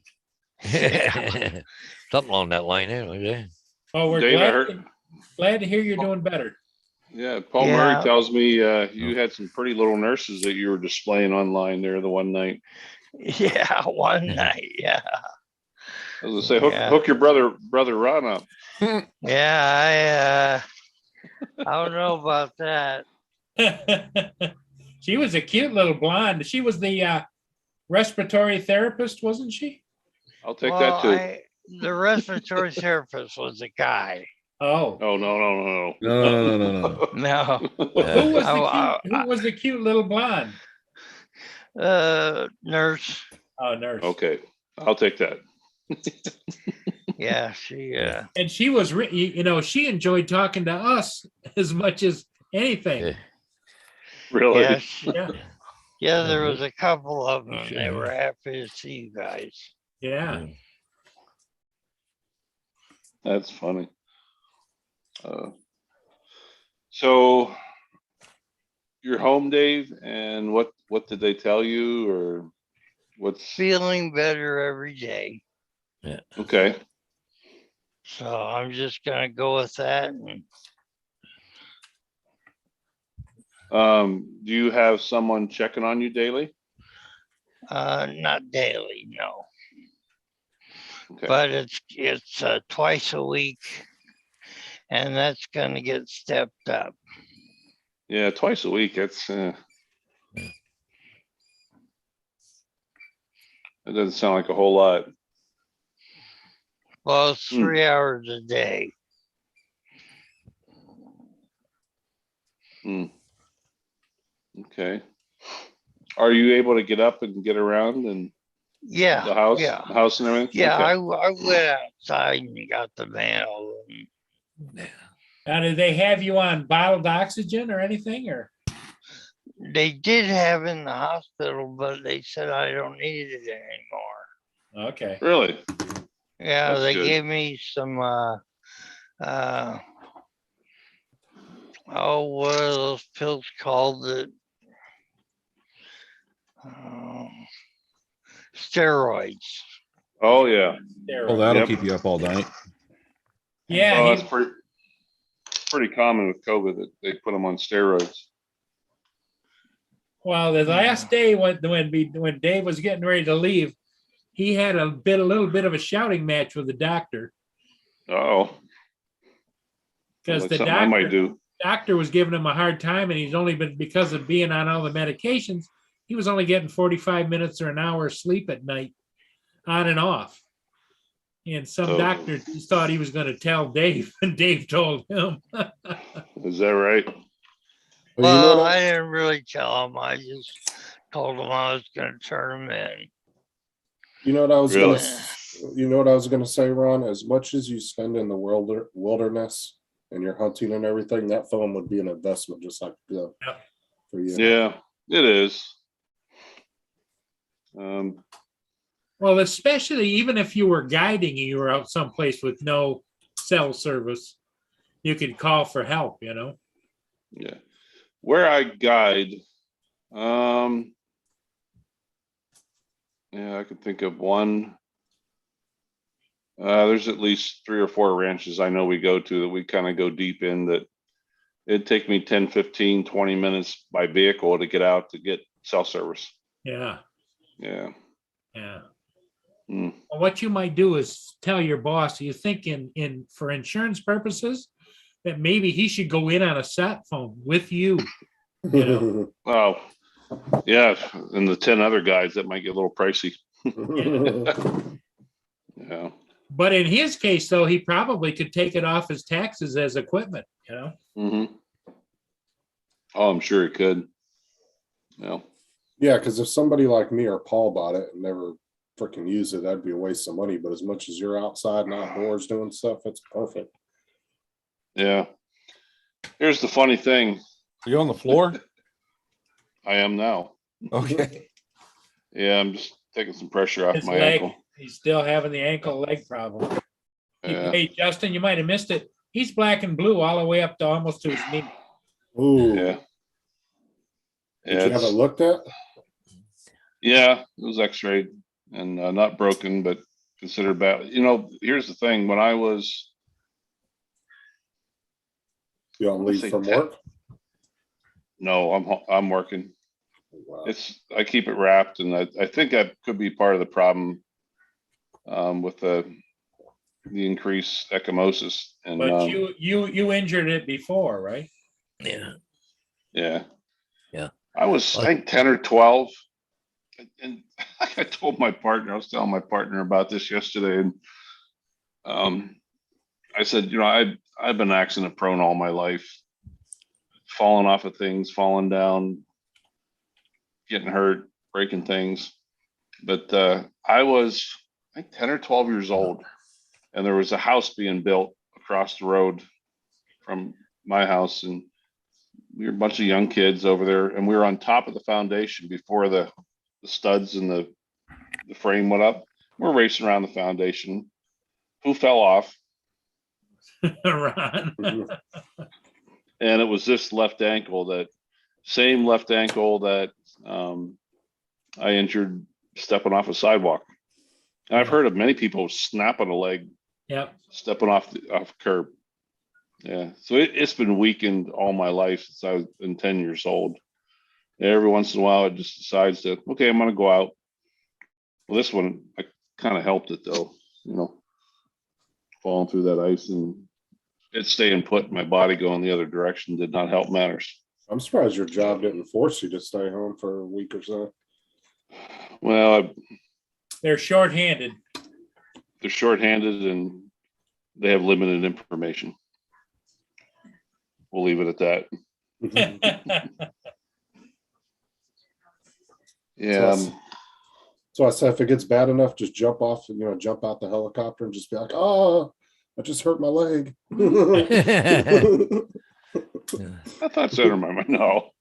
Yeah. Something along that line, anyway. Well, we're Dave, I glad, heard- glad to hear you're doing better. Yeah, Paul Yeah. Murray tells me you had some pretty little nurses that you were displaying online there the one night. Yeah, one night. Yeah. I was gonna say, Yeah. hook your brother Ron up. Yeah, I don't know about that. She was a cute little blonde. She was the respiratory therapist, wasn't she? I'll take that too. The respiratory therapist was a guy. Oh. Oh, no. No. No, Who was the cute little blonde? nurse. Oh, nurse. Okay, I'll take that. Yeah, she. And she was, she enjoyed talking to us as much as anything. Yeah. Really? Yeah, Yeah. yeah. There was a couple of them. They were happy to see you guys. Yeah. That's funny. So you're home, Dave, and what did they tell you, or what's Feeling better every day. okay? So I'm just gonna go with that. And Do you have someone checking on you daily? not daily, no. Okay. But it's twice a week, and that's gonna get stepped up. Yeah, twice a week. That's that doesn't sound like a whole lot. Well, it's Hmm. 3 hours a day. Okay. Are you able to get up and get around and Yeah, the house, yeah, and everything? yeah. Okay. I went outside and got the mail. Now, did they have you on bottled oxygen or anything, or? They did have in the hospital, but they said I don't need it anymore. Okay. Really? Yeah, That's they good. gave me some what are those pills called? That steroids. Oh yeah. Oh, that'll Yep. keep you up all night. Yeah. Oh, he- that's pretty common with COVID that they put them on steroids. Well, the last day when Dave was getting ready to leave, he had a little bit of a shouting match with the doctor, Oh, because like the something I might doctor, do. doctor was giving him a hard time, and he's only been, because of being on all the medications, he was only getting 45 minutes or an hour of sleep at night, on and off. And some Oh. doctor thought he was going to tell Dave, and Dave told him. Is that right? Well, you know Well, what I didn't really tell him. I just told him I was gonna turn him in. You know what I was Really? you know what I was gonna say, Ron? As much as you spend in the wilderness and you're hunting and everything, that phone would be an investment, just like for you. Yeah, it is. Well, especially even if you were guiding and you were out someplace with no cell service, you could call for help, you know? Yeah. Where I guide, yeah, I could think of one. There's at least 3 or 4 ranches I know we go to that we kind of go deep in, that it'd take me 10, 15, 20 minutes by vehicle to get out to get cell service. Yeah, Yeah. yeah. Mm. Well, what you might do is tell your boss, you think in for insurance purposes, that maybe he should go in on a sat phone with you. You know? Oh, yeah. And the 10 other guys, that might get a little pricey. Yeah. But in his case, though, he probably could take it off his taxes as equipment, you know? Mm-hmm. Oh, I'm sure it could. Yeah. Yeah, because if somebody like me or Paul bought it and never freaking use it, that'd be a waste of money. But as much as you're outside and outdoors doing stuff, it's perfect. Yeah. Here's the funny thing. Are you on the floor? I am now. Okay. Yeah, I'm just taking some pressure off His my leg, ankle. he's still having the ankle leg problem. Yeah. Hey, Justin, you might have missed it. He's black and blue all the way up to almost to his knee. Ooh. Yeah. Did Yeah, you have it it's- looked at? yeah, it was x-rayed and not broken, but considered bad. You know, here's the thing. When I was, You on Let's leave say from 10. work? no, I'm working. Wow. I keep it wrapped, and I think that could be part of the problem with the increased ecchymosis. And But you injured it before, right? Yeah. yeah, Yeah. I was, Well- I think 10 or 12. And I told my partner, I was telling my partner about this yesterday, and I said, you know, I've been accident prone all my life, falling off of things, falling down, getting hurt, breaking things. But I was, I think, 10 or 12 years old, and there was a house being built across the road from my house, and we were a bunch of young kids over there, and we were on top of the foundation before the studs and the frame went up. We're racing around the foundation. Who fell off? Ron. And it was this left ankle, that same left ankle that I injured stepping off a sidewalk. And I've heard of many people snapping a leg, Yep. stepping off a curb. Yeah. So it's been weakened all my life since I've been 10 years old. Every once in a while, it just decides to, okay, I'm going to go out. Well, this one, I kind of helped it though, you know, falling through that ice and it staying put, my body going the other direction did not help matters. I'm surprised your job didn't force you to stay home for a week or so. Well, They're shorthanded. they're shorthanded and they have limited information. We'll leave it at that. Yeah. So I said, if it gets bad enough, just jump off and, jump out the helicopter and just be like, oh, I just hurt my leg. I thought so in my mind. No.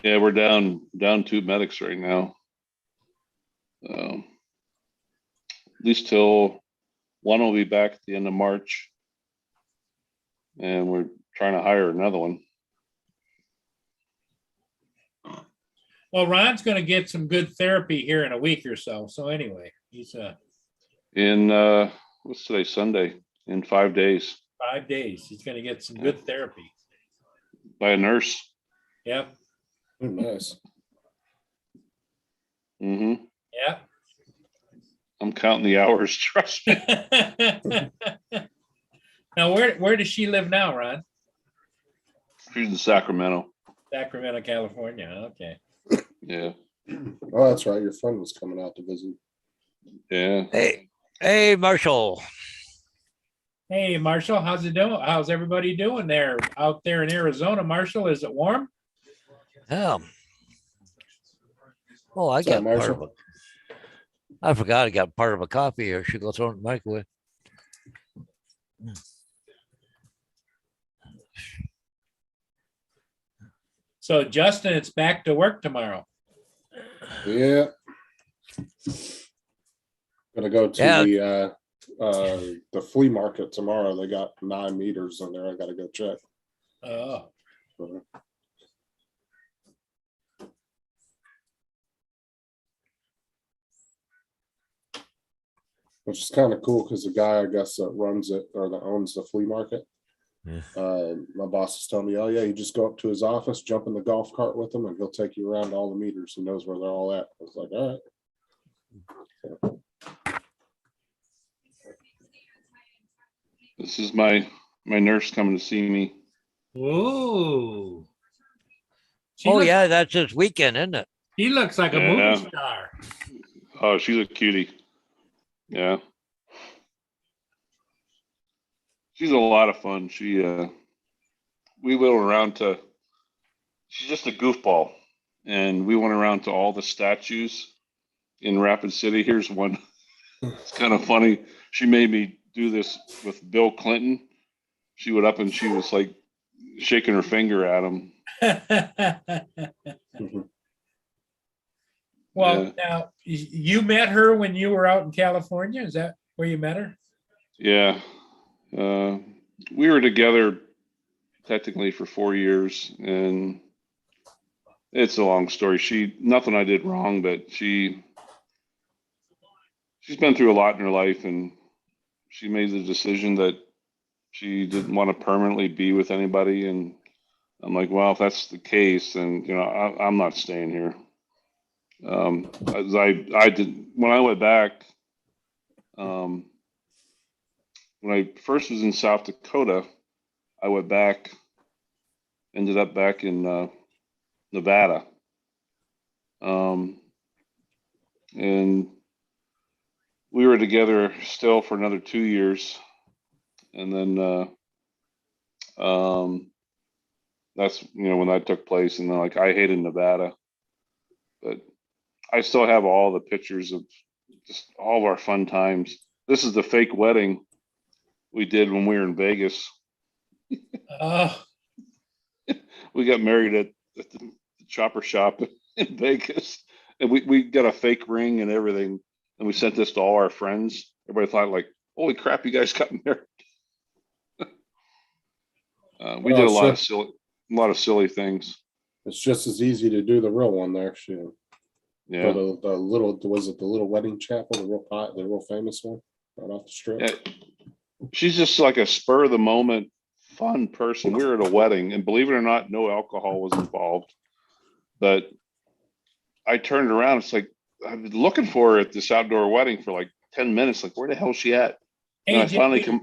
Yeah, we're down 2 medics right now. At least till one will be back at the end of March. And we're trying to hire another one. Well, Ron's going to get some good therapy here in a week or so. So anyway, he's In what's today? Sunday. In 5 days 5 days. He's going to get some good therapy. by a nurse. Yep. Nice. Mm-hmm. Yep. I'm counting the hours. Trust me. Now, where does she live now, Ron? She's in Sacramento. Sacramento, California. Okay. Yeah. Oh, that's right. Your friend was coming out to visit. Yeah. Hey, Marshall. Hey, Marshall, how's it doing? How's everybody doing there out there in Arizona? Marshall, is it warm? Oh, I What's up, got part of Marshall? I forgot I got part of a coffee here. Should go throw it in the microwave. So, Justin, it's back to work tomorrow. Yeah. Gonna go to Yeah. the flea market tomorrow. They got 9 meters in there. I gotta go check. Oh, Which is kind of cool because the guy, I guess, that runs it or that owns the flea market. Yeah. My boss is telling me, oh yeah, you just go up to his office, jump in the golf cart with him, and he'll take you around all the meters. He knows where they're all at. I was like, all right. This is my nurse coming to see me. ooh. Oh, yeah, that's this weekend, isn't it? He looks like a Yeah. movie star. Oh, she's a cutie. Yeah. She's a lot of fun. We went around to, she's just a goofball. And we went around to all the statues in Rapid City. Here's one. It's kind of funny. She made me do this with Bill Clinton. She went up and she was like shaking her finger at him. Well, Yeah. now you met her when you were out in California. Is that where you met her? Yeah. We were together technically for 4 years, and it's a long story. Nothing I did wrong, but she's been through a lot in her life, and she made the decision that she didn't want to permanently be with anybody. And I'm like, well, if that's the case, then, I'm not staying here. As I did, when I went back, when I first was in South Dakota, I went back, ended up back in Nevada. And we were together still for another 2 years. And then that's, when that took place. And then, like, I hated Nevada. But I still have all the pictures of just all of our fun times. This is the fake wedding we did when we were in Vegas. Oh, We got married at the chopper shop in Vegas, and we got a fake ring and everything, and we sent this to all our friends. Everybody thought, like, holy crap, you guys got married. We did a lot of silly things. It's just as easy to do the real one there. Yeah. The little, was it the little wedding chapel, the real famous one right off the strip? Yeah. She's just like a spur of the moment fun person. We were at a wedding, and believe it or not, no alcohol was involved. But I turned around. It's like, I've been looking for her at this outdoor wedding for like 10 minutes. Like, where the hell is she at? And hey, I finally Jimmy.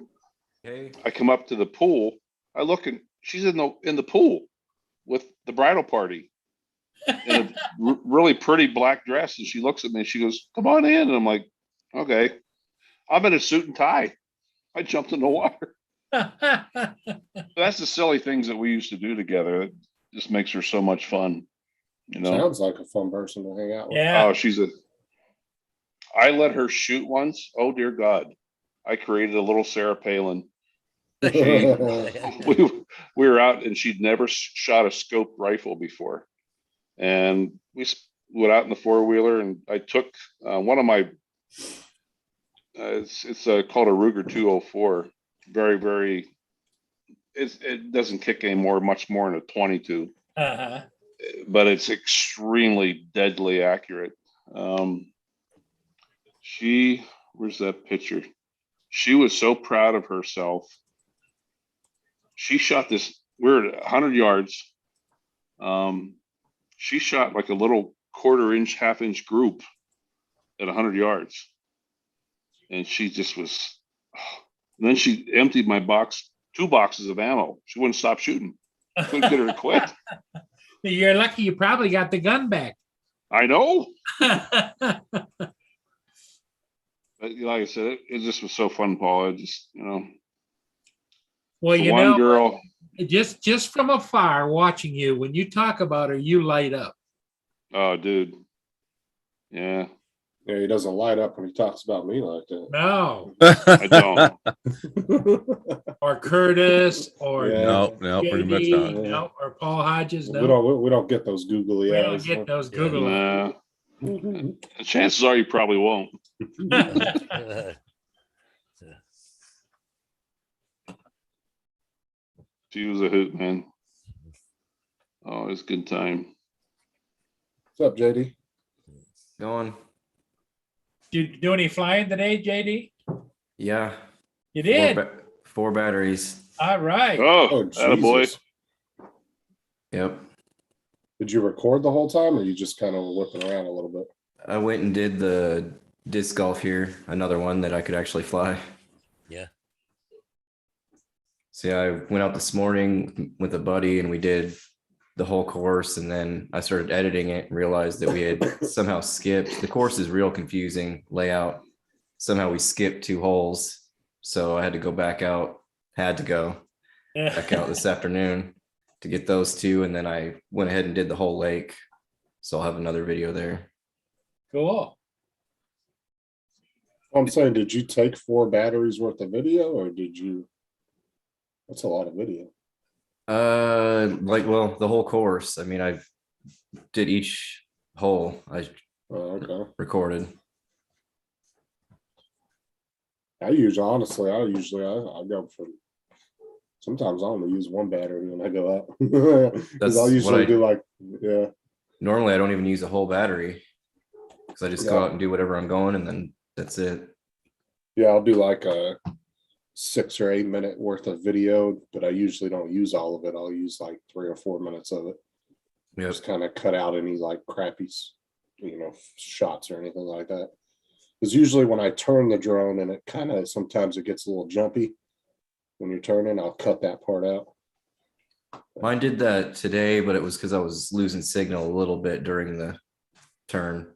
I come up to the pool. I look, and she's in the pool with the bridal party in a really pretty black dress. And she looks at me and she goes, come on in. And I'm like, okay. I'm in a suit and tie. I jumped in the water. That's the silly things that we used to do together. It just makes her so much fun. Sounds like a fun person to hang out with. Yeah. Oh, I let her shoot once. Oh, dear God. I created a little Sarah Palin. We were out, and she'd never shot a scoped rifle before. And we went out in the four-wheeler, and I took one of my, it's called a Ruger 204. Very, very, it doesn't kick anymore, much more than a 22. Uh-huh. But it's extremely deadly accurate. Where's that picture? She was so proud of herself. She shot this, we're at 100 yards. She shot like a little quarter-inch, half-inch group at 100 yards. and she just was. And then she emptied my box, 2 boxes of ammo. She wouldn't stop shooting. Couldn't get her to quit. You're lucky you probably got the gun back. I know. But like I said, it just was so fun, Paul. I just, Well, the you one know, girl. just from afar watching you, when you talk about her, you light up. Oh, dude. Yeah, Yeah, he doesn't light up when he talks about me like that. No, I don't. or Curtis, or Yeah. No, pretty much JD, not. no, or Paul Hodges. We No, don't get those googly we don't eyes. get those Yeah. Google eyes. Nah. The chances are you probably won't. She was a hoot, man. Oh, it was a good time. What's up, JD? Going. Did you do any flying today, JD? Yeah. You did. 4 batteries. All right. Oh, attaboy. Jesus. Yep. Did you record the whole time, or you just kind of looking around a little bit? I went and did the disc golf here, another one that I could actually fly. Yeah. So yeah, I went out this morning with a buddy and we did the whole course, and then I started editing it and realized that we had somehow skipped. The course is real confusing layout. Somehow we skipped 2 holes. So I had to go back out, back out this afternoon to get those 2. And then I went ahead and did the whole lake. So I'll have another video there. Cool. I'm saying, did you take 4 batteries worth of video, or did you? That's a lot of video. The whole course. I mean, I did each hole I Okay. recorded. I go for. Sometimes I only use 1 battery when I go out. Because That's I'll what usually I- do like, yeah. Normally I don't even use a whole battery because I just go Yeah. out and do whatever I'm going, and then that's it. Yeah, I'll do like a 6 or 8 minute worth of video, but I usually don't use all of it. I'll use like 3 or 4 minutes of it. Yep. Just kind of cut out any like crappy, shots or anything like that. Because usually when I turn the drone, and it kind of sometimes it gets a little jumpy when you're turning, I'll cut that part out. Mine did that today, but it was because I was losing signal a little bit during the turn.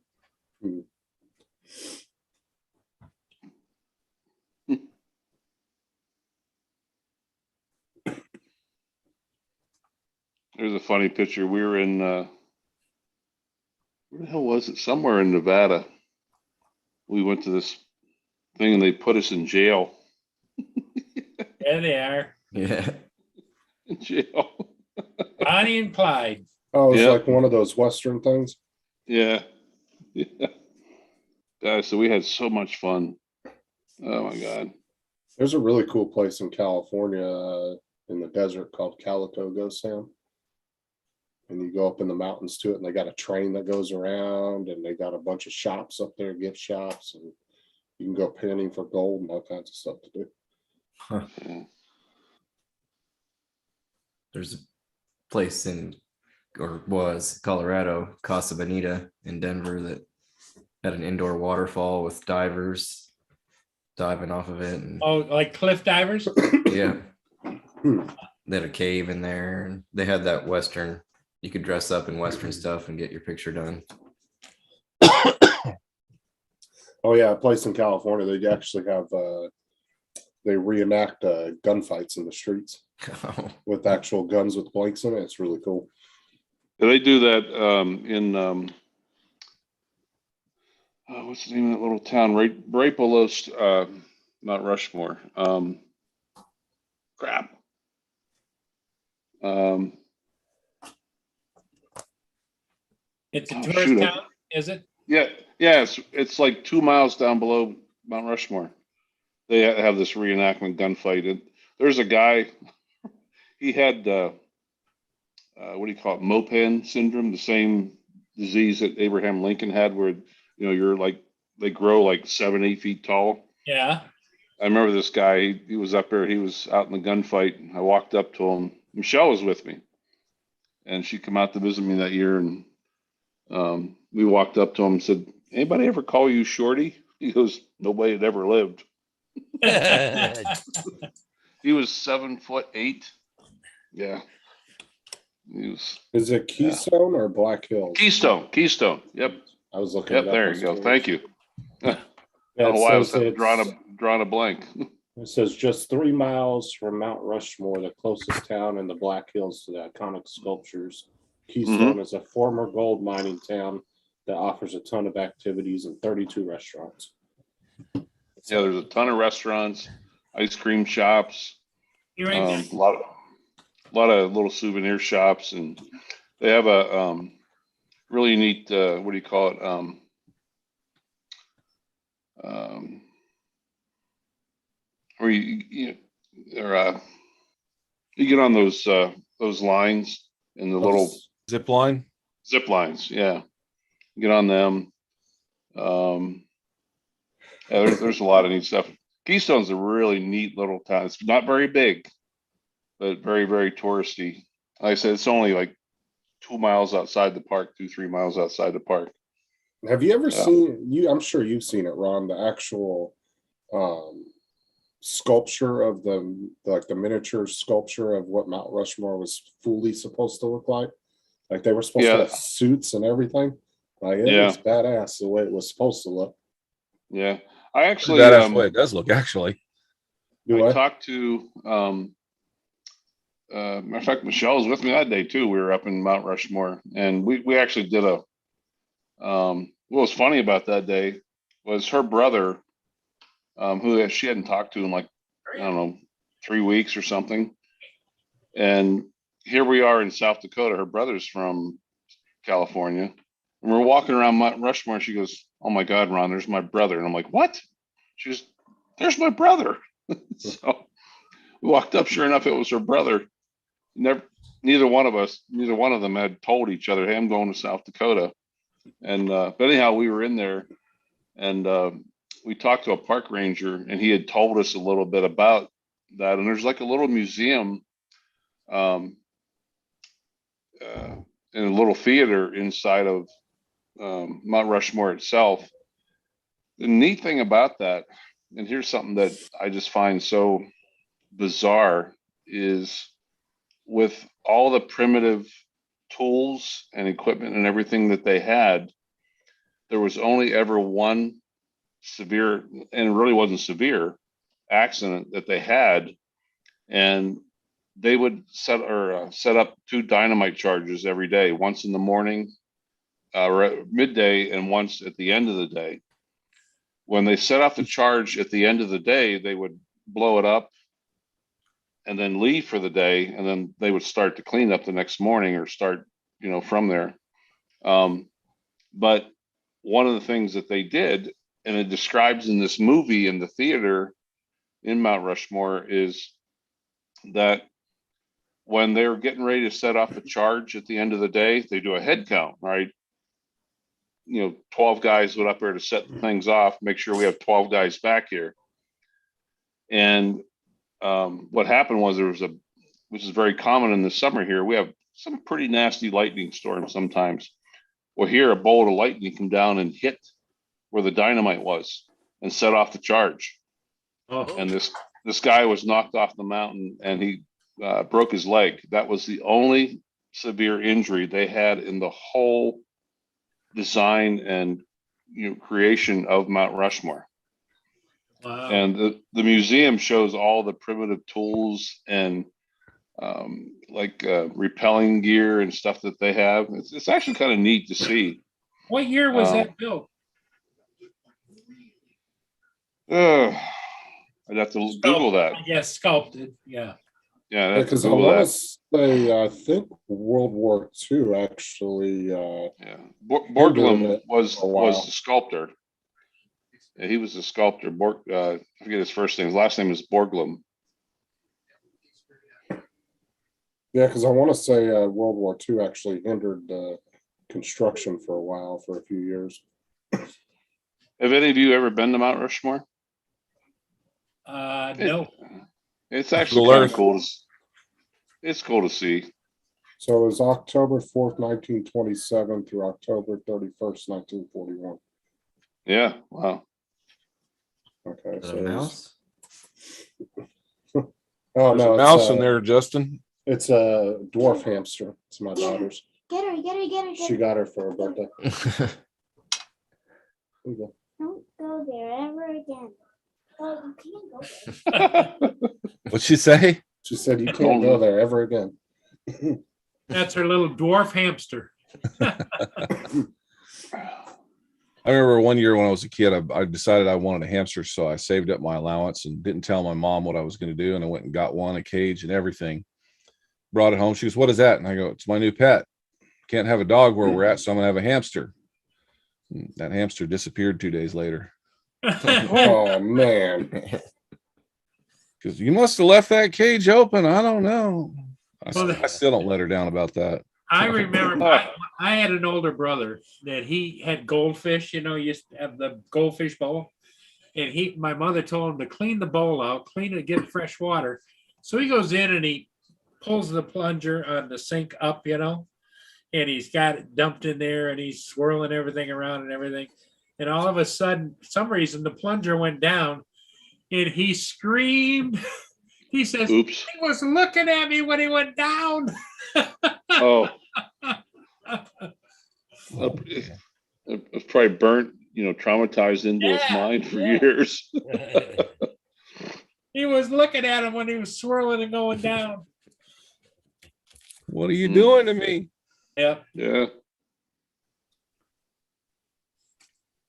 There's a funny picture. We were in, where the hell was it? Somewhere in Nevada. We went to this thing and they put us in jail. There they are. Yeah. In jail. Bonnie and Clyde. Oh, it's Yeah. like one of those Western things. Yeah. Yeah. So we had so much fun. Oh my God. There's a really cool place in California in the desert called Calico Ghost Town. And you go up in the mountains to it, and they got a train that goes around, and they got a bunch of shops up there, gift shops, and you can go panning for gold and all kinds of stuff to do. Yeah. There's a place was Colorado, Casa Bonita in Denver, that had an indoor waterfall with divers diving off of it. And Oh, like cliff divers? yeah, they had a cave in there, and they had that Western. You could dress up in Western stuff and get your picture done. Oh yeah, a place in California, they actually have they reenact gunfights in the streets with actual guns with blanks in it. It's really cool. They do that in what's the name of that little town right below not Rushmore. Crap. It's a Oh, tourist shoot, town, is it? Yeah, it's like 2 miles down below Mount Rushmore. They have this reenactment gunfight, and there's a guy. He had what do you call it, Mopan syndrome, the same disease that Abraham Lincoln had, where you're like they grow like 7-8 feet tall. Yeah. I remember this guy. He was up there. He was out in the gunfight. I walked up to him. Michelle was with me, and she come out to visit me that year, and we walked up to him and said, "Anybody ever call you Shorty?" He goes, nobody had ever lived. He was 7'8". Yeah. He was Is it Keystone or Black Hills? Keystone. Yep. I was looking. Yep. it up. There I you was go. curious. Thank you. Yeah, Oh, it I was says it's- drawing a blank. It says just 3 miles from Mount Rushmore, the closest town in the Black Hills to the iconic sculptures. Keystone is a former gold mining town that offers a ton of activities and 32 restaurants. Yeah, there's a ton of restaurants, ice cream shops, You're a right. lot of little souvenir shops, and they have a really neat what do you call it? Where you get on those lines and the little Zip line. zip lines. Yeah, get on them. Yeah, there's a lot of neat stuff. Keystone's a really neat little town. It's not very big, but very, very touristy. Like I said, it's only like 2 miles outside the park, 2-3 miles outside the park. Have you ever Yeah. seen you? I'm sure you've seen it, Ron. The actual sculpture of the miniature sculpture of what Mount Rushmore was fully supposed to look like. Like they were supposed to Yeah. have suits and everything. Like it Yeah. looks badass the way it was supposed to look. Yeah, I actually That's the way it does look, actually. Do I I? talked to matter of fact, Michelle was with me that day too. We were up in Mount Rushmore, and we actually did a what was funny about that day was her brother, who she hadn't talked to in like, I don't know, 3 weeks or something. And here we are in South Dakota. Her brother's from California. And we're walking around Mount Rushmore, and she goes, "Oh my God, Ron, there's my brother." And I'm like, "What?" She goes, "There's my brother." So we walked up, sure enough, it was her brother. Neither one of them had told each other, "Hey, I'm going to South Dakota." And but anyhow, we were in there, and we talked to a park ranger, and he had told us a little bit about that. And there's like a little museum, and a little theater inside of Mount Rushmore itself. The neat thing about that, and here's something that I just find so bizarre, is with all the primitive tools and equipment and everything that they had, there was only ever one severe, and it really wasn't severe, accident that they had. And they would set up 2 dynamite charges every day, once in the morning or at midday, and once at the end of the day. When they set off the charge at the end of the day, they would blow it up and then leave for the day, and then they would start to clean up the next morning or start, from there. But one of the things that they did, and it describes in this movie in the theater in Mount Rushmore, is that when they're getting ready to set off the charge at the end of the day, they do a head count, right? 12 guys went up there to set things off, make sure we have 12 guys back here. And what happened was which is very common in the summer here, we have some pretty nasty lightning storms sometimes. Well, here a bolt of lightning come down and hit where the dynamite was and set off the charge. Oh. And this guy was knocked off the mountain, and he broke his leg. That was the only severe injury they had in the whole design and creation of Mount Rushmore. Wow. And the museum shows all the primitive tools and repelling gear and stuff that they have. It's actually kind of neat to see. What year was that built? I'd have to Google that. Yes, sculpted. Yeah. Yeah, I'd have to Because I Google want to that. say, I think World War II actually. Yeah, Borglum Hindered it was for a while. the sculptor. Yeah, he was the sculptor. I forget his first name. His last name is Borglum. Yeah, because I want to say World War II actually hindered construction for a while, for a few years. Have any of you ever been to Mount Rushmore? No. It's actually Cool kind Earth. of cool. It's cool to see. So it was October 4th, 1927 through October 31st, 1941. Yeah, wow. Okay. Is So it a there's- mouse? Oh There's no, a mouse in there, Justin. It's a dwarf hamster. It's my daughter's. Get her, get her, get her, get She her. got her for her birthday. Here you go. Don't go there ever again. Oh, you can't go there. What'd she say? She said you can't go there ever again. That's her little dwarf hamster. I remember one year when I was a kid, I decided I wanted a hamster, so I saved up my allowance and didn't tell my mom what I was going to do, and I went and got one, a cage, and everything. Brought it home. She goes, "What is that?" And I go, "It's my new pet. Can't have a dog where we're at, so I'm gonna have a hamster." And that hamster disappeared 2 days later. Oh man. Because you must have left that cage open. I don't know. Well, I still don't let her down about that. I remember I had an older brother that he had goldfish, used to have the goldfish bowl. And my mother told him to clean the bowl out, clean it, get fresh water. So he goes in and he pulls the plunger on the sink up, and he's got it dumped in there and he's swirling everything around and everything. And all of a sudden, for some reason, the plunger went down and he screamed. He says, Oops. he was looking at me when he went down. Oh. It's probably burnt, traumatized into his Yeah, mind for yeah. years. He was looking at him when he was swirling and going down. What are you doing to me? Yeah. Yeah.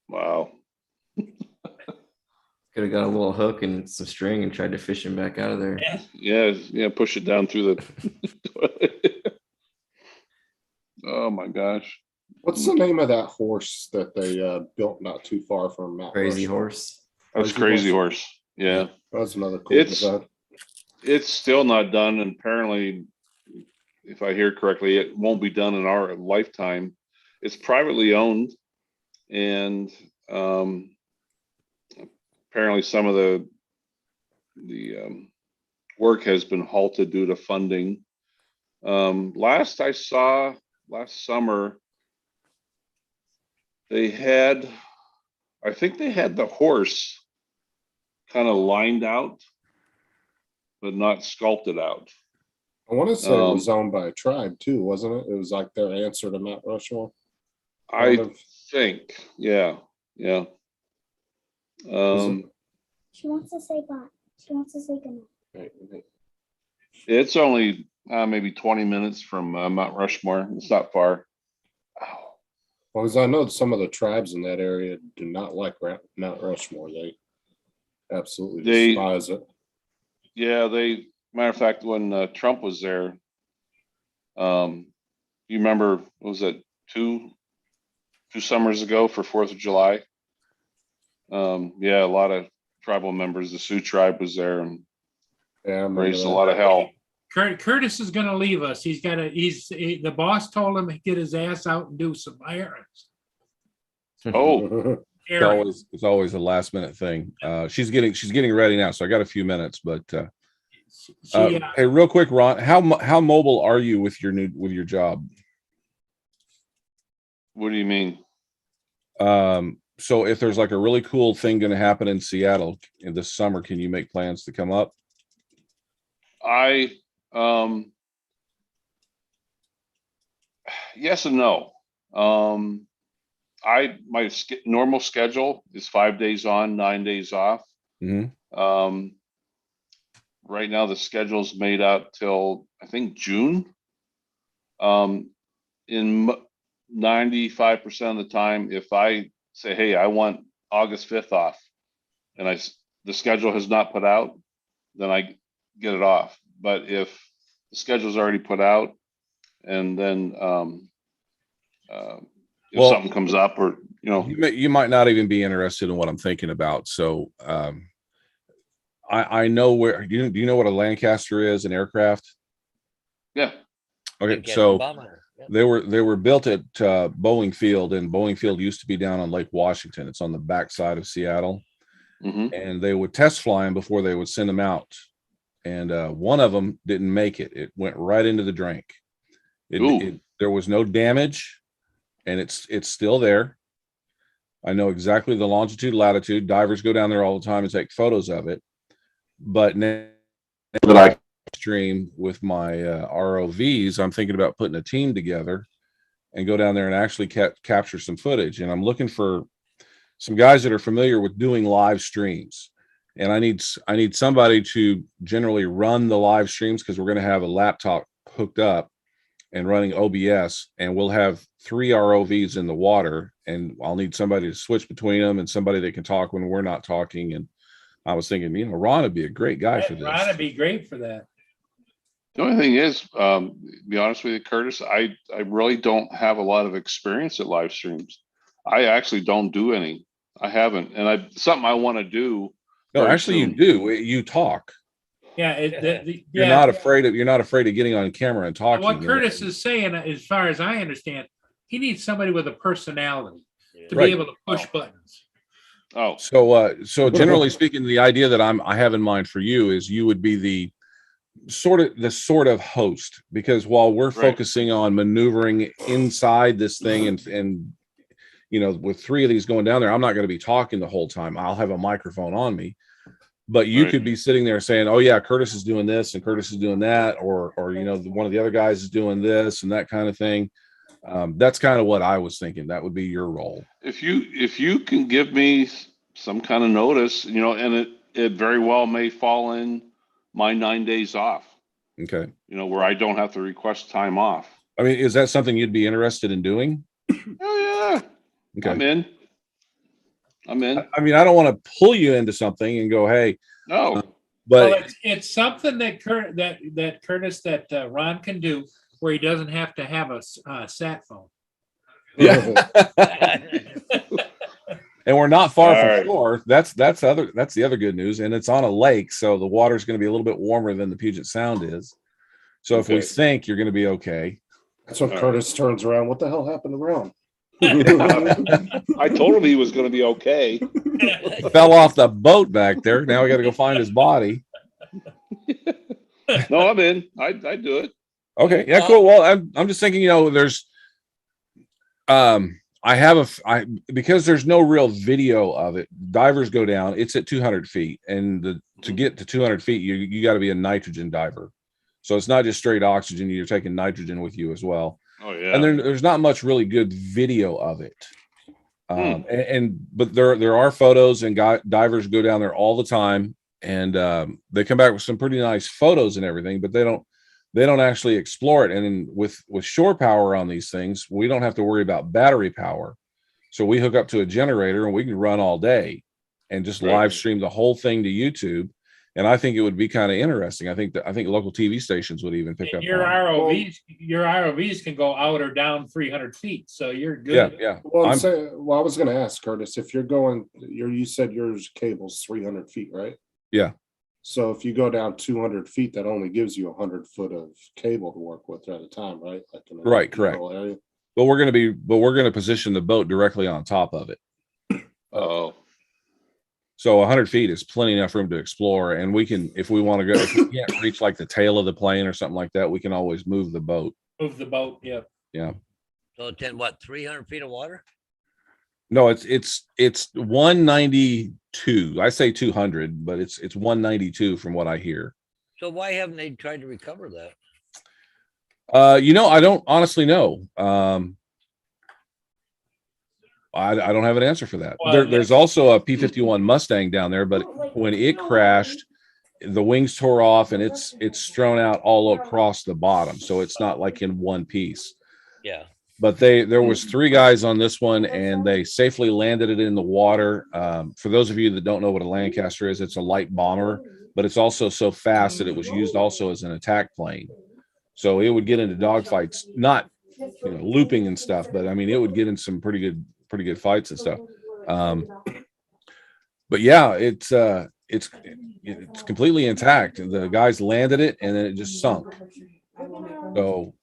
Wow. Could have got a little hook and some string and tried to fish him back out of there. Yeah. Push it down through the toilet. Oh my gosh. What's the name of that horse that they built not too far from Mount Crazy Rushmore? horse. That's Crazy Horse. Yeah. That was another cool design. It's still not done, and apparently, if I hear correctly, it won't be done in our lifetime. It's privately owned, and apparently some of the work has been halted due to funding. Last I saw, last summer, I think they had the horse kind of lined out, but not sculpted out. I want to say it was owned by a tribe too, wasn't it? It was like their answer to Mount Rushmore. I think, yeah. She wants to say bye. She wants to say goodnight. It's only maybe 20 minutes from Mount Rushmore. It's not far. Well, as I know, some of the tribes in that area do not like Mount Rushmore. They absolutely despise it. Yeah, matter of fact, when Trump was there, you remember, what was it, two summers ago for 4th of July? Yeah, a lot of tribal members, the Sioux tribe was there and raised a lot of hell. Curtis is going to leave us. The boss told him to get his ass out and do some errands. Oh, It's always a last minute thing. She's getting ready now, so I got a few minutes. But hey, real quick, Ron, how mobile are you with your job? What do you mean? So if there's like a really cool thing going to happen in Seattle in this summer, can you make plans to come up? Yes and no. My normal schedule is 5 days on, 9 days off. Mm-hmm. Right now the schedule's made out till I think June. In 95% of the time, if I say, hey, I want August 5th off, and the schedule has not put out, then I get it off. But if the schedule's already put out, and then if something comes up, or you might not even be interested in what I'm thinking about. So I know where. Do you know what a Lancaster is? An aircraft? Yeah. Okay, so they were built at Boeing Field, and Boeing Field used to be down on Lake Washington. It's on the backside of Seattle, and they would test fly them before they would send them out. And one of them didn't make it. It went right into the drink. There was no damage, and it's still there. I know exactly the longitude, latitude. Divers go down there all the time and take photos of it. But now that I stream with my ROVs, I'm thinking about putting a team together and go down there and actually capture some footage. And I'm looking for some guys that are familiar with doing live streams. And I need somebody to generally run the live streams, because we're going to have a laptop hooked up and running OBS, and we'll have 3 ROVs in the water, and I'll need somebody to switch between them and somebody that can talk when we're not talking. And I was thinking, Ron would be a great guy for this. Ron would be great for that. The only thing is, to be honest with you, Curtis, I really don't have a lot of experience at live streams. I actually don't do any. I haven't, and something I want to do. No, actually, you do. You talk. Yeah, You're not afraid of getting on camera and talking. What Curtis is saying, as far as I understand, he needs somebody with a personality to Right. be able to push buttons. Oh, so generally speaking, the idea that I have in mind for you is you would be the sort of host, because while we're focusing on maneuvering inside this thing and with 3 of these going down there, I'm not going to be talking the whole time. I'll have a microphone on me, but you could be sitting there saying, oh yeah, Curtis is doing this and Curtis is doing that, or one of the other guys is doing this and that kind of thing. That's kind of what I was thinking. That would be your role. if you can give me some kind of notice, and it very well may fall in my 9 days off, Okay. where I don't have to request time off. I mean, is that something you'd be interested in doing? Oh yeah. Okay. I'm in. I mean, I don't want to pull you into something and go, hey, No. but Well, it's something that Curtis, that Ron can do, where he doesn't have to have a sat phone. yeah. And we're not far All from right. shore. That's the other good news. And it's on a lake, so the water's going to be a little bit warmer than the Puget Sound is. So if we Okay. sink, you're going to be okay. That's when All Curtis turns around. What the hell happened to Brown? I told him he was going to be okay. Fell off the boat back there. Now we got to go find his body. No, I'm in. I do it. Okay. Yeah, cool. Well, I'm just thinking, there's because there's no real video of it. Divers go down, it's at 200 feet. And to get to 200 feet, you got to be a nitrogen diver. So it's not just straight oxygen. You're taking nitrogen with you as well. Oh yeah. And there's not much really good video of it. But there are photos, and divers go down there all the time, and they come back with some pretty nice photos and everything, but they don't actually explore it. And with shore power on these things, we don't have to worry about battery power. So we hook up to a generator and we can run all day and just live stream the whole thing to YouTube. And I think it would be kind of interesting. I think local TV stations would even pick up Your on it. ROVs can go out or down 300 feet, so you're good. Yeah. Well, I was going to ask Curtis, if you're going, you said yours cable's 300 feet, right? Yeah. So if you go down 200 feet, that only gives you 100 foot of cable to work with at a time, right? Like in a Right, correct. rural area. But we're going to position the boat directly on top of it. Oh. So 100 feet is plenty enough room to explore. And we can, if we want to go, if we can't reach like the tail of the plane or something like that, we can always move the boat. Move the boat, yeah. Yeah. So it's in what, 300 feet of water? No, it's 192. I say 200, but it's 192 from what I hear. So why haven't they tried to recover that? I don't honestly know. I don't have an answer for that. Well, There's also a P-51 Mustang down there, but when it crashed, the wings tore off and it's strewn out all across the bottom. So it's not like in one piece. Yeah. But there was 3 guys on this one, and they safely landed it in the water. For those of you that don't know what a Lancaster is, it's a light bomber, but it's also so fast that it was used also as an attack plane. So it would get into dogfights, not looping and stuff, but I mean it would get in some pretty good fights and stuff. But yeah, it's completely intact. The guys landed it and then it just sunk. So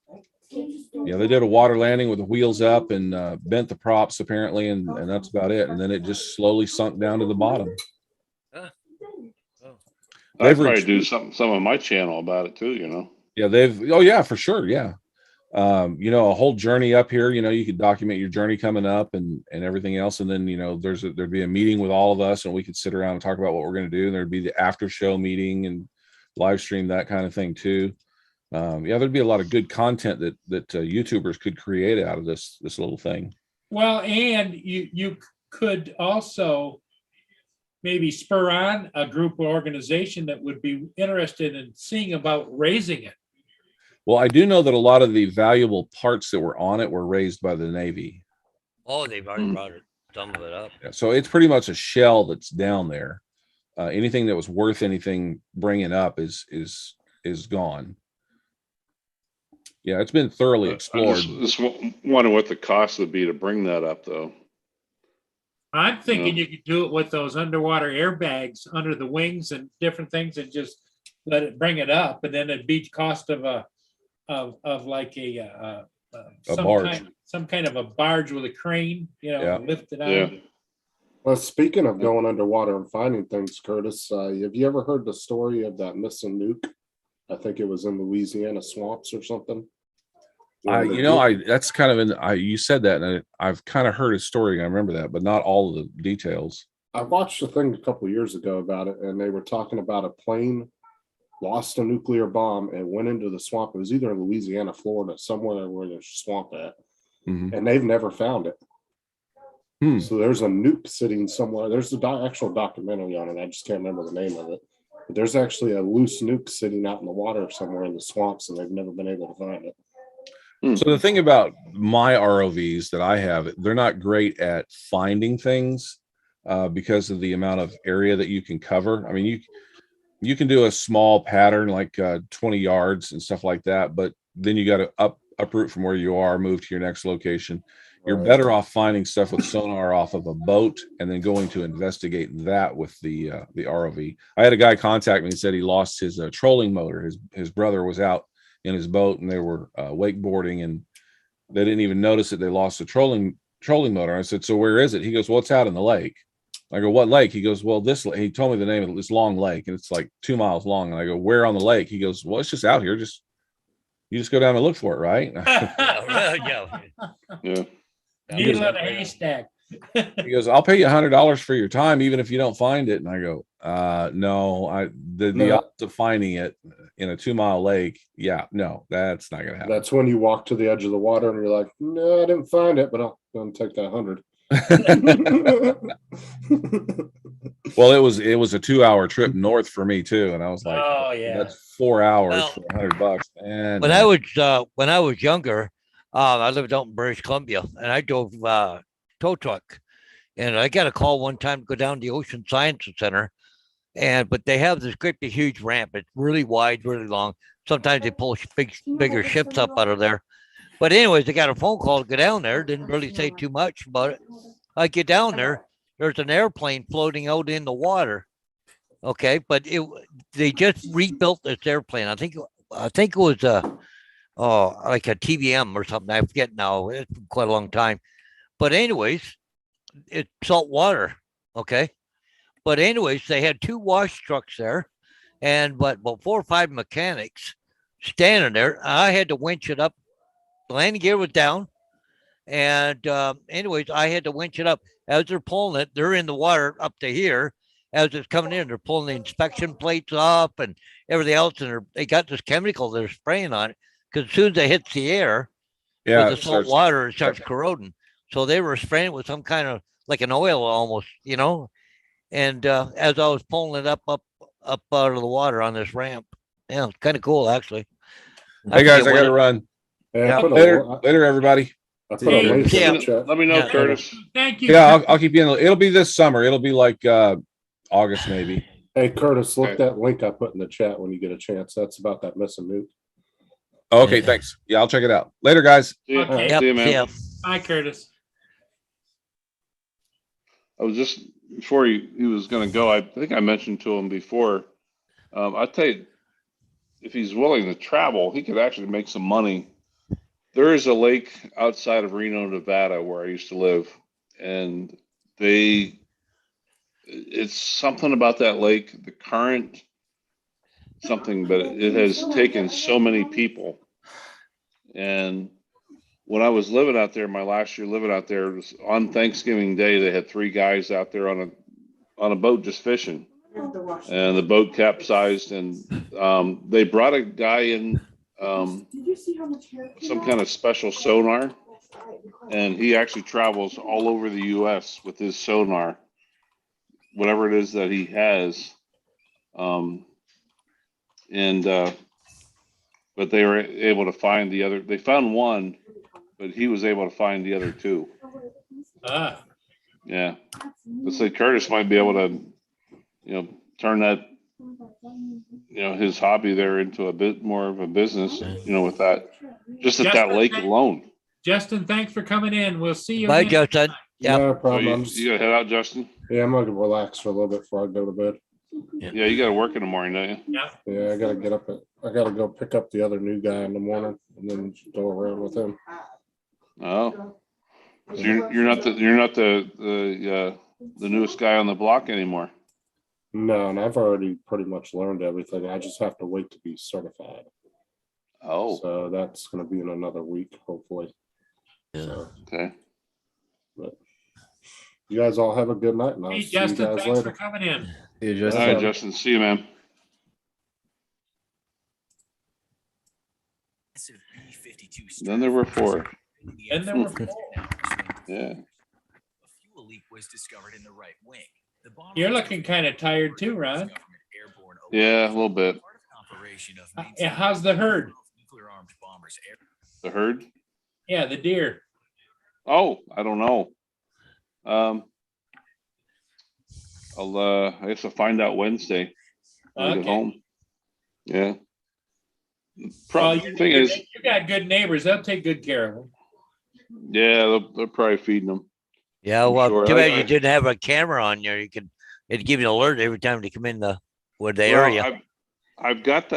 yeah, they did a water landing with the wheels up and bent the props apparently, and that's about it. And then it just slowly sunk down to the bottom. I'd probably do some on my channel about it too, Yeah, oh yeah, for sure. Yeah. you know, a whole journey up here. You know, you could document your journey coming up and everything else, and then, you know, there'd be a meeting with all of us, and we could sit around and talk about what we're going to do. And there'd be the after show meeting and live stream, that kind of thing too. Yeah, there'd be a lot of good content that YouTubers could create out of this little thing. Well, and you could also maybe spur on a group or organization that would be interested in seeing about raising it. Well, I do know that a lot of the valuable parts that were on it were raised by the Navy. Oh, they've already brought some of it up. Yeah, so it's pretty much a shell that's down there. Anything that was worth anything bringing up is gone. Yeah, it's been thoroughly explored. Just wonder what the cost would be to bring that up, though. I'm thinking you could do it with those underwater airbags under the wings and different things, and just let it bring it up, and then it'd be cost of like a barge. some kind of a barge with a crane, you know, Yeah. lift it out. Yeah. Well, speaking of going underwater and finding things, Curtis, have you ever heard the story of that missing nuke? I think it was in Louisiana swamps or something. That's kind of you said that, and I've kind of heard a story. I remember that, but not all of the details. I watched a thing a couple of years ago about it, and they were talking about a plane lost a nuclear bomb and went into the swamp. It was either in Louisiana, Florida, somewhere where there's a swamp at, and they've never found it. So there's a nuke sitting somewhere. There's the actual documentary on it. I just can't remember the name of it. But there's actually a loose nuke sitting out in the water somewhere in the swamps, and they've never been able to find it. So the thing about my ROVs that I have, they're not great at finding things because of the amount of area that you can cover. I mean, you can do a small pattern like 20 yards and stuff like that, but then you got to uproot from where you are, move to your next location. You're better off finding stuff with sonar off of a boat and then going to investigate that with the ROV. I had a guy contact me and said he lost his trolling motor. His brother was out in his boat and they were wakeboarding, and they didn't even notice that they lost the trolling motor. I said, "So where is it?" He goes, "Well, it's out in the lake." I go, "What lake?" He goes, "Well, he told me the name of this long lake, and it's like 2 miles long." And I go, "Where on the lake?" He goes, "Well, it's just out here. You just go down and look for it, right?" Yeah. Needle in a haystack. He goes, "I'll pay you $100 for your time, even if you don't find it." And I go, "No, the odds of finding it in a 2 mile lake, yeah, no, that's not gonna happen." That's when you walk to the edge of the water and you're like, "No, I didn't find it, but I'll take that 100." Well, it was a 2 hour trip north for me too, and I was like, "Oh yeah, that's 4 hours Well, for $100." And when I was younger, I lived out in British Columbia, and I drove tow truck, and I got a call one time to go down to the Ocean Science Center, but they have this great big huge ramp. It's really wide, really long. Sometimes they pull bigger ships up out of there. But anyways, they got a phone call to go down there. Didn't really say too much about it. I get down there. There's an airplane floating out in the water. Okay, but they just rebuilt this airplane. I think it was like a TBM or something. I forget now. It's been quite a long time. But anyways, it's salt water. Okay. But anyways, they had 2 wash trucks there, and about 4 or 5 mechanics standing there. I had to winch it up. The landing gear was down. And anyways, I had to winch it up. As they're pulling it, they're in the water up to here. As it's coming in, they're pulling the inspection plates up and everything else. And they got this chemical they're spraying on it, because as soon as it hits the air, with the salt water, it starts corroding. So they were spraying it with some kind of like an oil almost, you know. And as I was pulling it up out of the water on this ramp, yeah, it's kind of cool actually. Hey guys, I got to run. Yeah, Later, everybody. I put a link in the chat. Let me know, Curtis. Thank you. Yeah, I'll keep you in. It'll be this summer. It'll be like August maybe. Hey Curtis, look that link I put in the chat when you get a chance. That's about that missing nuke. Okay, thanks. Yeah, I'll check it out. Later, guys. Okay. See you, man. Yeah. Bye, Curtis. I was just before he was going to go. I think I mentioned to him before. I tell you, if he's willing to travel, he could actually make some money. There is a lake outside of Reno, Nevada, where I used to live, and it's something about that lake, the current, something, but it has taken so many people, And when I was living out there, my last year living out there, was on Thanksgiving Day, they had 3 guys out there on a boat just fishing, and the boat capsized, and they brought a guy in some kind of special sonar, and he actually travels all over the U.S. with his sonar, whatever it is that he has. But they were able to find the other. They found one, but he was able to find the other 2. Ah, Yeah, let's say Curtis might be able to, turn that, his hobby there into a bit more of a business, with that, just at that Justin, lake alone. Justin, thanks for coming in. We'll see you. Bye, again. Justin. Yeah. No Oh, problem. you, I'm just, you gotta head out, Justin? yeah, I'm gonna relax for a little bit before I go to bed. Yeah, you gotta work in the morning, don't you? Yeah, I gotta get up I gotta go pick up the other new guy in the morning and then go around with him. Oh, so you're not the newest guy on the block anymore. No, and I've already pretty much learned everything. I just have to wait to be certified. Oh, So that's gonna be in another week, hopefully. Yeah. So, okay. but you guys all have a good night, and I'll Hey, see you Justin, guys thanks for later. coming in. Hey, All Justin. right, Justin. See you, man. Then there were 4. And there were 4. Yeah. You're looking kind of tired too, Ron. Yeah, a little bit. Yeah, how's the herd? The herd? Yeah, the deer. Oh, I don't know. I guess I'll find out Wednesday when I get Okay. home. Yeah. Well, Problem thing is, you got good neighbors. They'll take good care of them. yeah, they're probably feeding them. Yeah, I'm well, sure. too bad you didn't have a camera on you. It'd give you an alert every time they come in the Well, area. I've got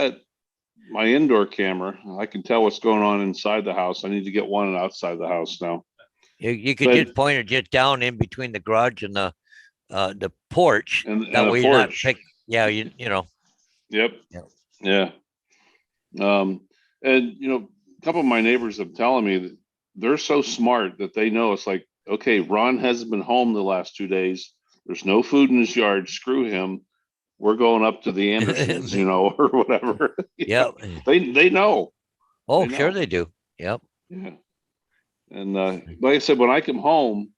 my indoor camera. I can tell what's going on inside the house. I need to get one outside the house now. You could but- just point it just down in between the garage and the porch. And That the way you're not porch. pick. Yeah, you know. Yep. Yep. Yeah. And a couple of my neighbors have telling me that they're so smart that they know it's like, okay, Ron hasn't been home the last 2 days. There's no food in his yard. Screw him. We're going up to the Andersons, or whatever. Yep. They know. Oh, They sure know. they do. Yep. Yeah. And like I said, when I come home,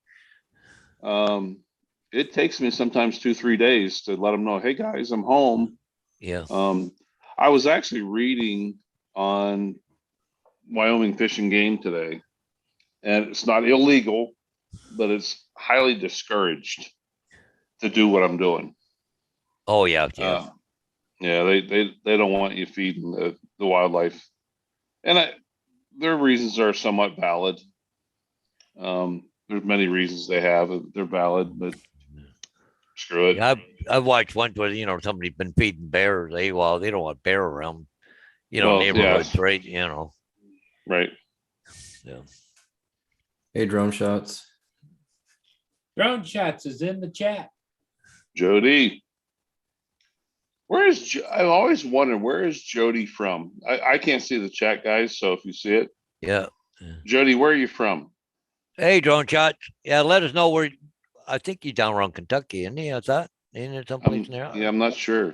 it takes me sometimes 2-3 days to let them know, hey guys, I'm home. Yeah. I was actually reading on Wyoming Fish and Game today, and it's not illegal, but it's highly discouraged to do what I'm doing. Oh yeah. Yeah. Yeah, they don't want you feeding the wildlife, and their reasons are somewhat valid. There's many reasons they have. They're valid, but screw it. Yeah, I've watched ones where somebody's been feeding bears. They don't want bear around. Well, Neighborhoods, yes. right? Right. Yeah. Hey, drone shots. Drone shots is in the chat. Jody. I've always wondered, where is Jody from? I can't see the chat, guys. So if you see it, Yeah. Jody, where are you from? Hey, drone shots. Yeah, let us know where. I think he's down around Kentucky, isn't he? Is that? Ain't it someplace in there? Yeah, I'm not sure.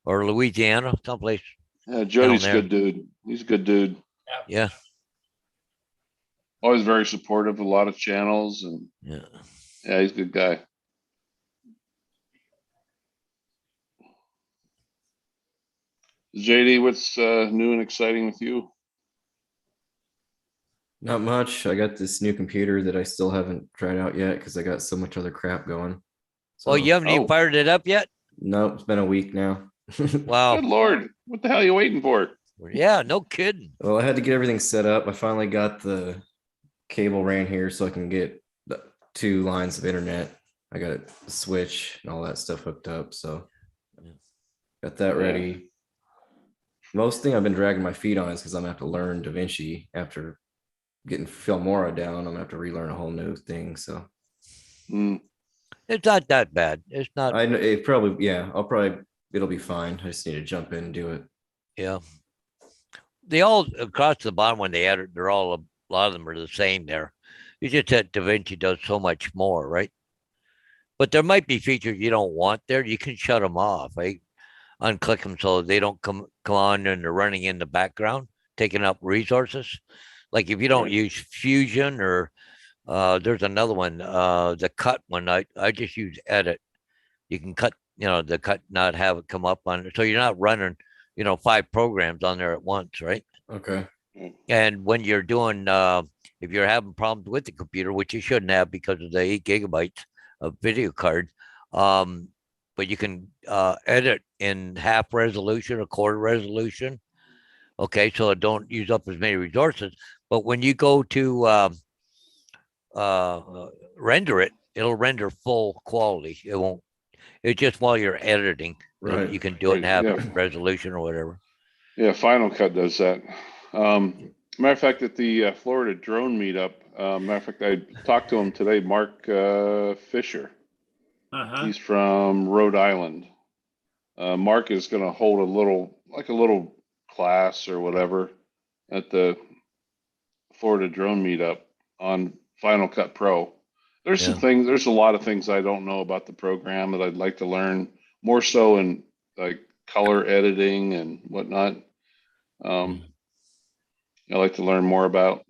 Or Louisiana, someplace. Yeah, Jody's a there. good dude. He's a good dude. Yeah. Always very supportive of a lot of channels, and Yeah. yeah, he's a good guy. JD, what's new and exciting with you? Not much. I got this new computer that I still haven't tried out yet because I got so much other crap going. Oh, you haven't even fired it up yet? Nope, it's been a week now. Wow. Good Lord, what the hell are you waiting for? Yeah, no kidding. Well, I had to get everything set up. I finally got the cable ran here so I can get the 2 lines of internet. I got a switch and all that stuff hooked up. So got that ready. Most thing I've been dragging my feet on is because I'm gonna have to learn DaVinci after getting Filmora down. I'm gonna have to relearn a whole new thing. So It's not that bad. It's not. I know it probably, it'll be fine. I just need to jump in and do it. Yeah. they all across the bottom when they edit, they're all a lot of them are the same there. It's just that DaVinci does so much more, right? But there might be features you don't want there. You can shut them off. I unclick them so they don't come on and they're running in the background, taking up resources. Like if you don't Right. use Fusion or there's another one, the cut one. I just use edit. You can cut, the cut, not have it come up on it. So you're not running, 5 programs on there at once, right? Okay. And when you're doing, if you're having problems with the computer, which you shouldn't have because of the 8 gigabytes of video card, but you can edit in half resolution or quarter resolution. Okay, so it don't use up as many resources. But when you go to render it, it'll render full quality. It won't. It's just while you're editing, Right. you can do it in half Yeah. resolution or whatever. Yeah, Final Cut does that. Matter of fact, at the Florida drone meetup, matter of fact, I talked to him today, Mark Fisher. Uh-huh. He's from Rhode Island. Mark is going to hold a little class or whatever at the Florida drone meetup on Final Cut Pro. There's some Yeah. things, there's a lot of things I don't know about the program that I'd like to learn more so in like color editing and whatnot. I like to learn more about.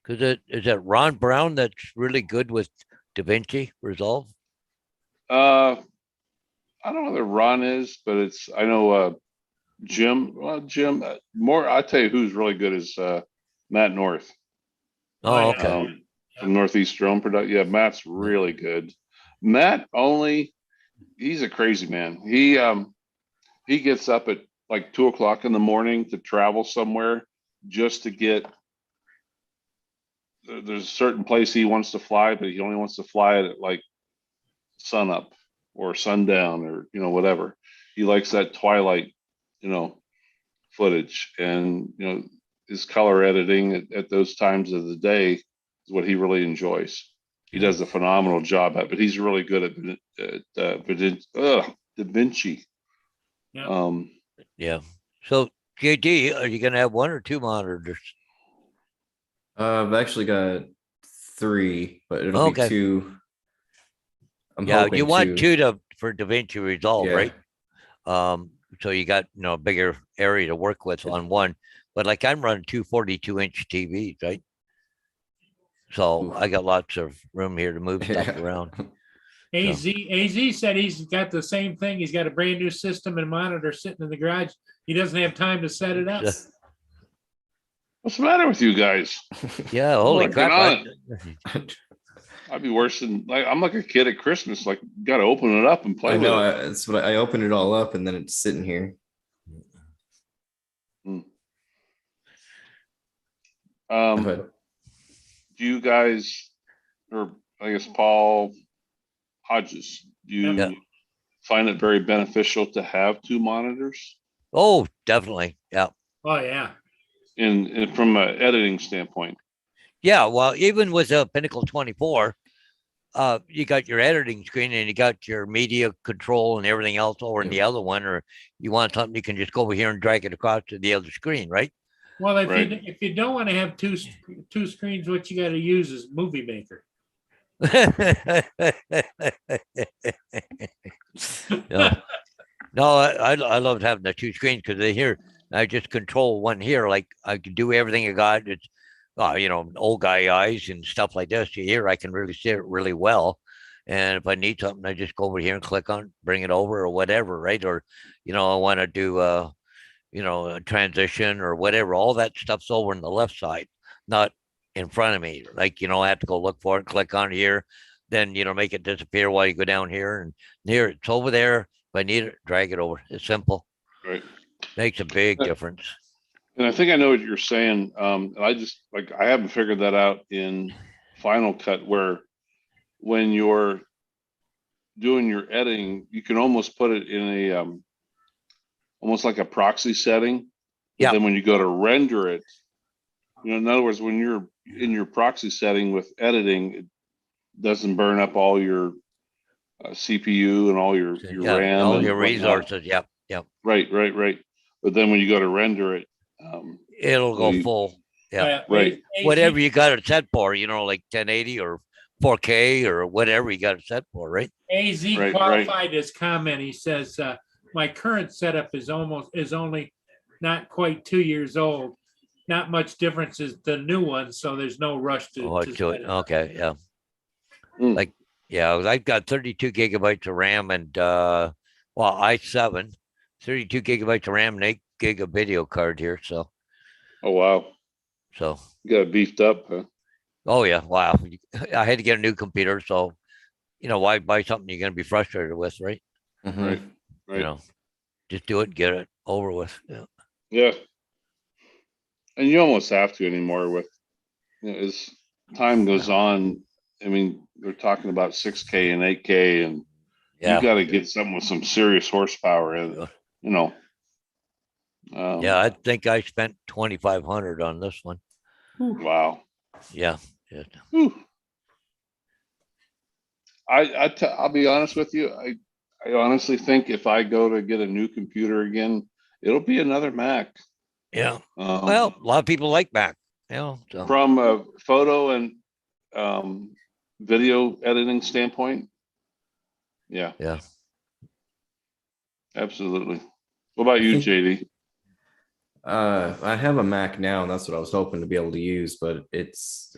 Because is it Ron Brown that's really good with DaVinci Resolve? I don't know whether Ron is, but I know Jim. Well, Jim, more. I tell you who's really good is Matt North. Oh, yeah. okay. From Northeast Drone Production. Yeah, Matt's really good. Matt he's a crazy man. He gets up at like 2:00 in the morning to travel somewhere just to get. There's a certain place he wants to fly, but he only wants to fly it at like sunup or sundown or whatever. He likes that twilight, footage, and his color editing at those times of the day is what he really enjoys. He does a phenomenal job at, but he's really good at DaVinci. Yeah. Yeah. So, JD, are you going to have 1 or 2 monitors? I've actually got 3, but it'll Okay. be 2. I'm Yeah, hoping you want 2. 2 for DaVinci Resolve, Yeah. right? So you got a bigger area to work with on one. But like I'm running 2 42-inch TVs, right? So Oof. I got lots of room here to move stuff Yeah. around. AZ said he's got the same thing. He's got a brand new system and monitor sitting in the garage. He doesn't have time to set it up. What's the matter with you guys? Yeah, holy Working crap. on I'd be worse than I'm like a kid at Christmas. Like, got to open it up and play I know. with it. That's what I opened it all up, and then it's sitting here. Do you guys, or I guess Paul Hodges, do you Yeah. find it very beneficial to have 2 monitors Oh, definitely. Yeah. Oh, yeah. in from an editing standpoint? Yeah. Well, even with a Pinnacle 24, you got your editing screen and you got your media control and everything else over in the other one, or you want something, you can just go over here and drag it across to the other screen, right? Well, Right. if you don't want to have two screens, what you got to use is Movie Maker. No, I loved having the 2 screens because here I just control one here. Like I can do everything I got. It's old guy eyes and stuff like this. Here I can really see it really well. And if I need something, I just go over here and click on, bring it over or whatever, right? Or I want to do a transition or whatever. All that stuff's over on the left side, not in front of me. Like I have to go look for it, click on here, then make it disappear while you go down here, and here it's over there. If I need it, drag it over. It's simple. Right. Makes a big difference. And I think I know what you're saying. I just I haven't figured that out in Final Cut, where when you're doing your editing, you can almost put it in a almost like a proxy setting. But Yeah. then when you go to render it, in other words, when you're in your proxy setting with editing, it doesn't burn up all your CPU and all your Yeah, RAM, all and your whatnot. resources. Yep. Right. But then when you go to render it, it'll go You- full. Yeah. Right. Whatever you got it set for, like 1080 or 4K or whatever you got it set for, right? AZ Right, qualified his comment. He says, my current setup is only not quite 2 years old. Not much difference is the new one, so there's no rush to. Oh, to to it. set it. Okay, yeah. Mm. Like, yeah, I've got 32 gigabytes of RAM and i7, 32 gigabytes of RAM and 8 gig of video card here. So Oh, wow. so You got it beefed up, huh? oh yeah, wow. I had to get a new computer, so why buy something you're gonna be frustrated with, right? Mhm. Right. Right. Just do it, get it over with. Yeah. Yeah. And you almost have to anymore with, as time goes on. I mean, they're talking about 6K and 8K, and Yeah. you got to get something with some serious horsepower in it, Yeah, I think I spent 2,500 on this one. Wow. Yeah. Whew. I'll be honest with you. I honestly think if I go to get a new computer again, it'll be another Mac. Yeah. Well, a lot of people like Mac. So. From a photo and video editing standpoint. Yeah. Yeah. Absolutely. What about you, JD? I have a Mac now, and that's what I was hoping to be able to use, but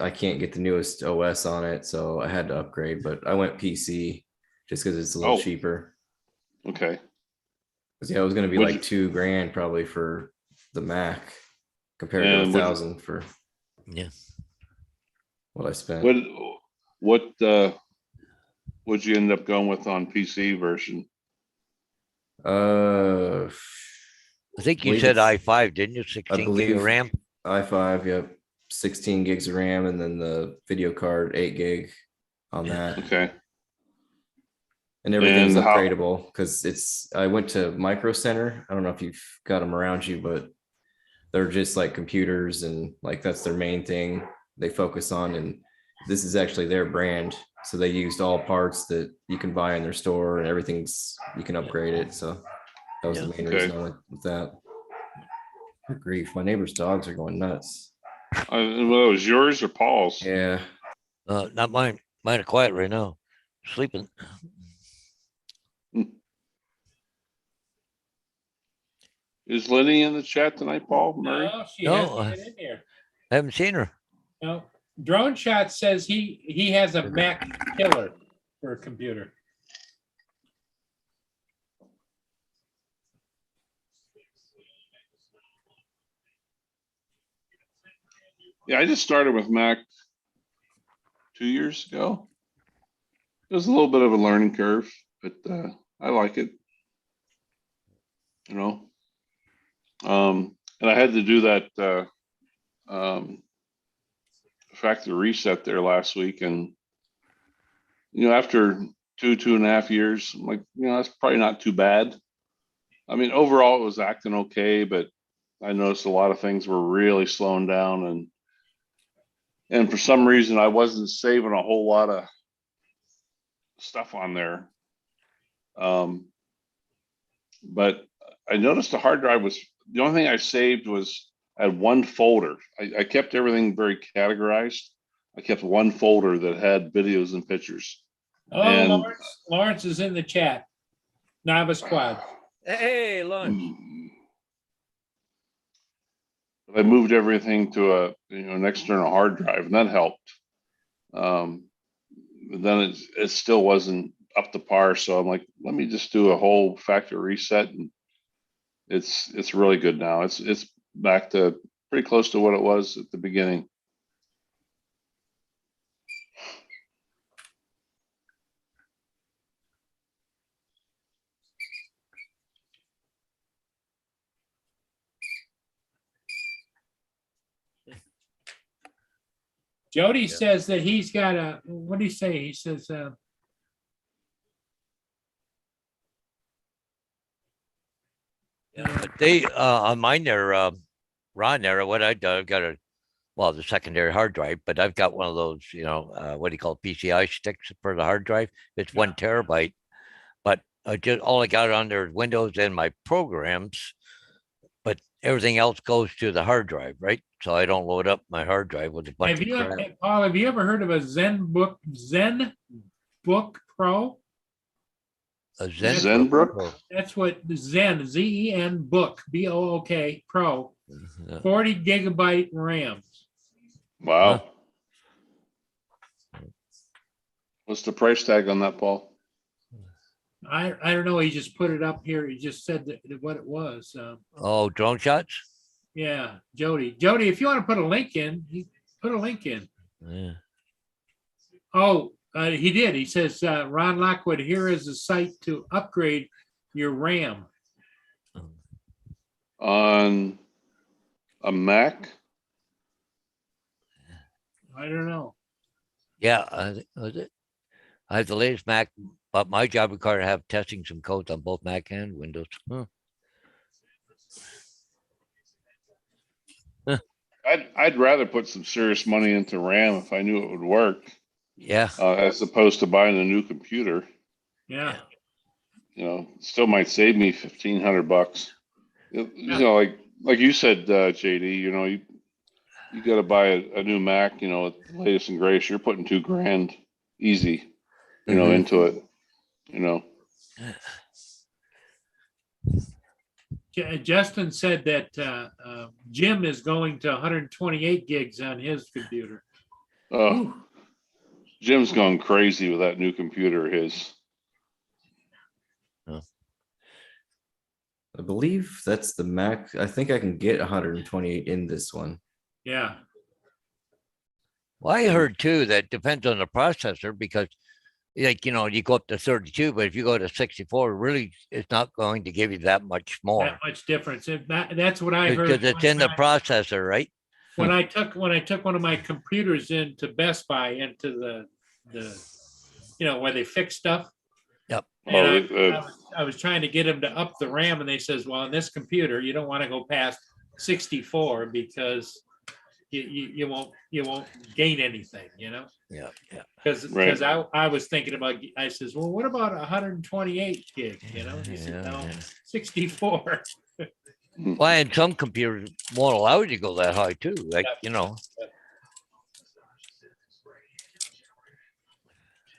I can't get the newest OS on it, so I had to upgrade. But I went PC just because it's a little cheaper. Okay. Because it was going to be like $2,000 probably for the Mac, compared to $1,000 for what I spent. What would you end up going with on PC version? I think you said i5, didn't you? 16 gig of RAM. i5, yep. 16 gigs of RAM, and then the video card 8 gig on that. Okay. And everything's upgradable because I went to Micro Center. I don't know if you've got them around you, but they're just like computers, and like that's their main thing they focus on. And this is actually their brand. So they used all parts that you can buy in their store, and you can upgrade it. So that was the main reason I went with that. Good grief, my neighbor's dogs are going nuts. Well, it was yours or Paul's? Yeah. Not mine. Mine are quiet right now. Sleeping. Is Lenny in the chat tonight, Paul? Murray? No, she hasn't been in here. I haven't seen her. No. Drone Shot says he has a Mac killer for a computer. Yeah, I just started with Mac 2 years ago. It was a little bit of a learning curve, but I like it. And I had to do that factory reset there last week, and after 2.5 years, I'm like, that's probably not too bad. I mean, overall it was acting okay, but I noticed a lot of things were really slowing down, and for some reason I wasn't saving a whole lot of stuff on there. But I noticed the hard drive the only thing I saved was I had one folder. I kept everything very categorized. I kept one folder that had videos and pictures. Oh, And Lawrence is in the chat. Novice Quad. Hey, Lawrence. I moved everything to an external hard drive, and that helped. But then it still wasn't up to par, so I'm like, let me just do a whole factory reset, and it's really good now. It's back to pretty close to what it was at the beginning. Jody says that he's got what do you say? He says, But they on mine there, Ron there, what I've got the secondary hard drive, but I've got one of those, what do you call it, PCI sticks for the hard drive. It's 1 terabyte, but all I got on there is Windows and my programs. but everything else goes to the hard drive, right? So I don't load up my hard drive with a bunch Have of you, crap. Paul, have you ever heard of a Zen Book Pro? A Zen Zenbrook? That's what Zen, Zen Book, BOOK Pro, Yeah. 40 gigabyte RAM. Wow. What's the price tag on that, Paul? I don't know. He just put it up here. He just said that what it was. Oh, drone shots. Yeah, Jody. Jody, if you want to put a link in, put a link in. Yeah. Oh, he did. He says, Ron Lockwood, here is a site to upgrade your RAM. On a Mac? I don't know. Yeah, I think was it. I have the latest Mac, but my job required to have testing some codes on both Mac and Windows. Huh. I'd rather put some serious money into RAM if I knew it would work, Yeah. as opposed to buying a new computer. Yeah. You know, still might save me $1,500. You know, like you said, JD. You know, you got to buy a new Mac. You know, with the latest and greatest. You're putting $2,000 easy. You know, Mhm. into it. You know. Justin said that Jim is going to 128 gigs on his computer. Jim's going crazy with that new computer of his. I believe that's the Mac. I think I can get 128 in this one. Yeah. Well, I heard too that depends on the processor because, like, you know, you go up to 32, but if you go to 64, really, it's not going to give you that much more That much difference. That's what I heard. because it's in the processor, right? When I took one of my computers into Best Buy into the you know where they fix stuff. Yep. And I was trying to get them to up the RAM, and they says, "Well, on this computer, you don't want to go past 64 because you won't gain anything, you know." Yeah, yeah. Because I was thinking about. I says, "Well, what about 128 gig?" You know, he said, "No, 64." Well, and some computers won't allow you to go that high too. Like, you know,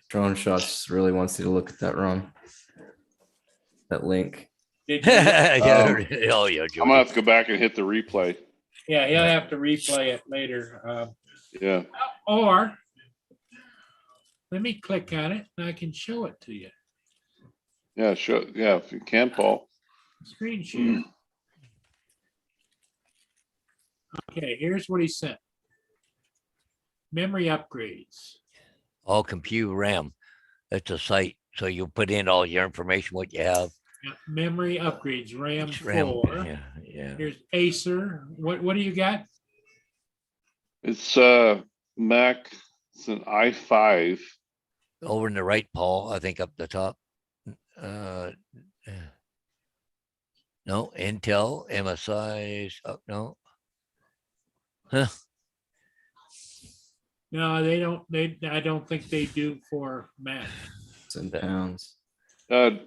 Drone Shots really wants you to look at that, Ron. That link. yeah, oh yeah, I'm Jody. gonna have to go back and hit the replay. Yeah, he'll have to replay it later. Yeah. Or let me click on it and I can show it to you. Yeah, sure. Yeah, if you can, Paul. Screen share. Okay, here's what he sent. Memory upgrades. All compute RAM. That's a site. So you put in all your information, what you have. Yeah, memory upgrades, RAM Each 4. Yeah, yeah. Here's Acer. What do you got? It's Mac. It's an i5. Over in the right, Paul, I think up the top. No, Intel, MSI. Oh, no. Huh. No, they don't. I don't think they do for Mac. It's in pounds.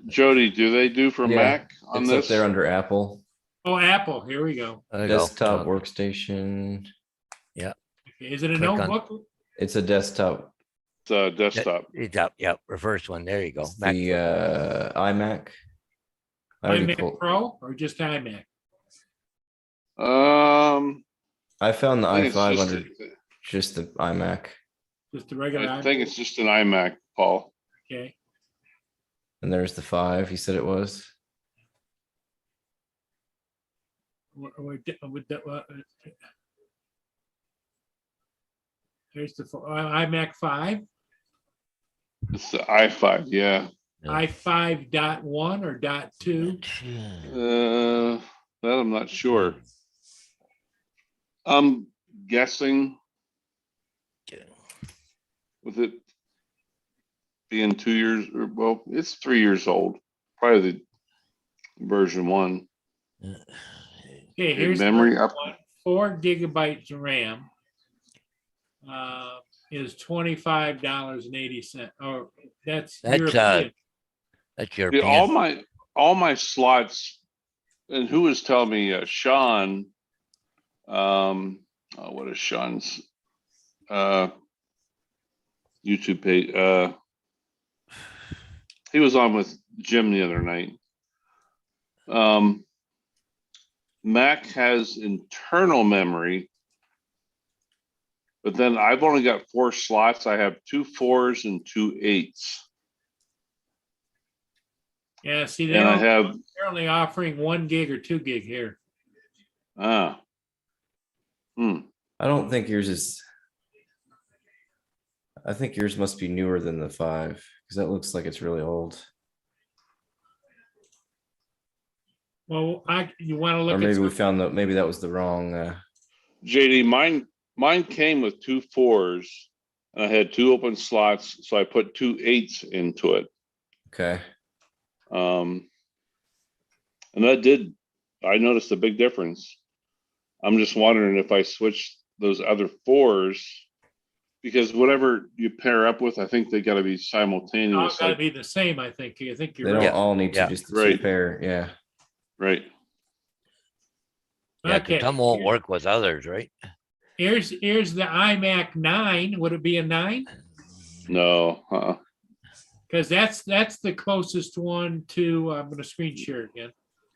Jody, do they do for Yeah, Mac on It's this? up there under Apple. Oh, Apple. Here we go. There you go. Desktop workstation. Okay, is it a Click on- notebook? It's a desktop. It's a desktop. It's up. Yep. Reverse one. There you go. Mac The iMac. I already iMac pulled- Pro or just iMac? I found the I think it's i5 just under just the iMac. Just the regular I iMac? think it's just an iMac, Paul. Okay. And there's the 5 he said it was. There's the iMac 5, It's the i5. Yeah. i5.1 or .2. That I'm not sure. I'm guessing with it being 2 years or well, it's 3 years old. Probably the version 1. Okay, here's memory the up. 4 gigabytes of RAM is $25.80. Oh, that's That's, European. That's your Yeah, all my slots And who was telling me, Sean, what is Sean's, YouTube page? He was on with Jim the other night. Mac has internal memory, but then I've only got 4 slots. I have 2 4s and 2 8s. Yeah, see, And I they're have, only offering 1 gig or 2 gig here. I don't think yours is. I think yours must be newer than the 5 because that looks like it's really old. Well, you want to look Or at maybe we some- found that maybe that was the wrong. JD, mine came with 2 4s and I had 2 open slots. So I put 2 8s into it. Okay. And I noticed a big difference. I'm just wondering if I switch those other 4s, because whatever you pair up with, I think they got to be All simultaneous. got to like- be the same, I think. I think They you're don't right. all need to Yeah. just Right. pair. Yeah. Right. Yeah, 'cause Okay, some won't work with others, right? here's the iMac 9. Would it be a 9? No. Because that's the closest one to, I'm going to screen share it again.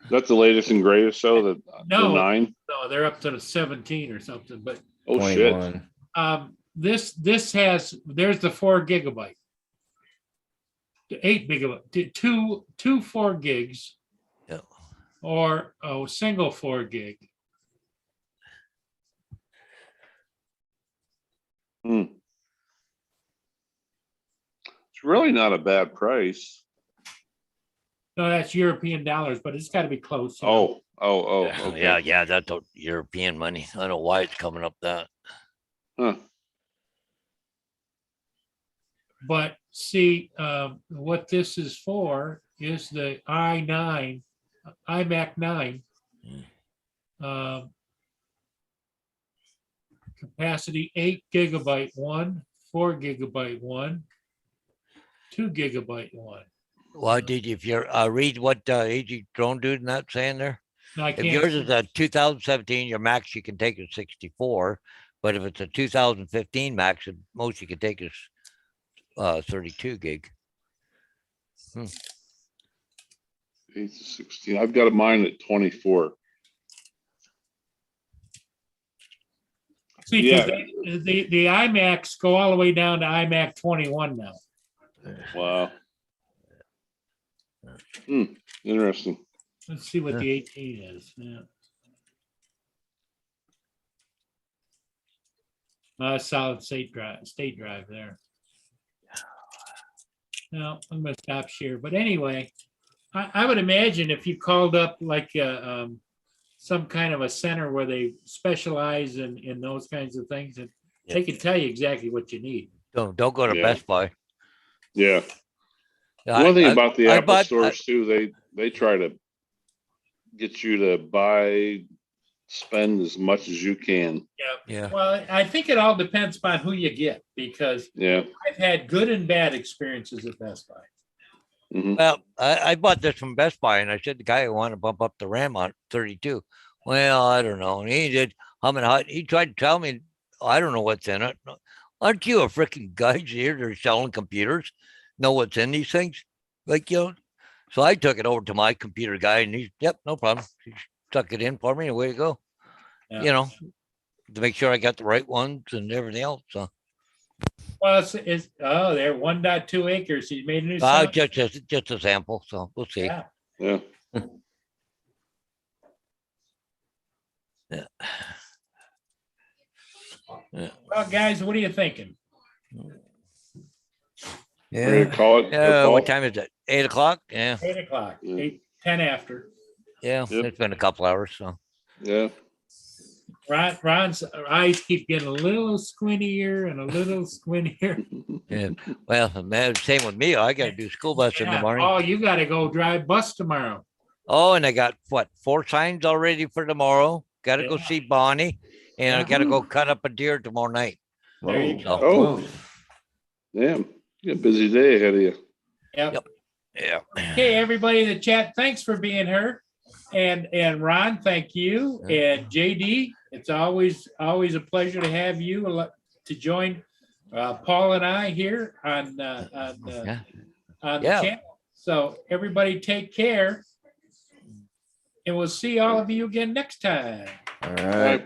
That's the latest and greatest. So the No. 9. No, they're up to the 17 or something. But Oh shit. 21. this has, there's the 4 gigabyte. The 8 gigabyte, two 4 gigs. Yeah. Or a single 4 gig. It's really not a bad price. No, that's European dollars, but it's got to be close. you know. Oh. Yeah, Okay. yeah, that's European money. I don't know why it's coming up that. Huh. But see, what this is for is the iMac 9. Capacity 8 gigabyte one, 4 gigabyte one, 2 gigabyte one. Well, if you read what AG Drone Dude and that saying there? Now, I If can't. yours is a 2017, your max you can take is 64. But if it's a 2015 max, the most you can take is 32 gig. 8 to 16. I've got mine at 24. See, 'cause Yeah. the iMacs go all the way down to iMac 21 now. Wow. Interesting. Let's see what the 18 is. Yeah. Solid state drive there. Now, I'm going to stop share. But anyway, I would imagine if you called up like some kind of a center where they specialize in those kinds of things, and Yeah. they can tell you exactly what you need. Don't go to Yeah. Best Buy. Yeah. Yeah, One thing I- about the I Apple bought- stores too, they try to get you to spend as much as you can. Yeah. Well, I think it all depends upon who you get, because Yeah. I've had good and bad experiences at Best Buy. Mhm. Well, I bought this from Best Buy, and I said the guy wanted to bump up the RAM on 32. Well, I don't know. And he did he tried to tell me, I don't know what's in it. Aren't you a freaking guy here that are selling computers? Know what's in these things? Like, so I took it over to my computer guy, and yep, no problem. He stuck it in for me, and away to go. Yeah. To make sure I got the right ones and everything else. So Well, they're 1.2 acres. He made a new sign. just a sample. So we'll see. Yeah. Yeah. Yeah. Well, guys, what are you thinking? Ready to call it? Yeah. Paul? What time is it? 8 o'clock? Yeah. 8 o'clock, Yeah. 10 after. Yeah. Yep. It's been a couple hours. So Yeah. Ron's eyes keep getting a little squintier and a little squintier. yeah. Well, man, same with me. I got to do school bus in the Yeah. morning. Oh, you got to go drive bus tomorrow. Oh, and I got 4 signs already for tomorrow. Got to go Yeah. see Bonnie, and I got to go cut up a deer tomorrow night. There you Whoa. go. Oh. Whoa. Damn. You got a busy day ahead of you. Yep. Yep. Yeah. Okay, everybody in the chat, thanks for being here. And Ron, thank you. And JD, it's always a pleasure to have you to join Paul and I here on the channel. So everybody take care. And we'll see all of you again next time. All All right. right,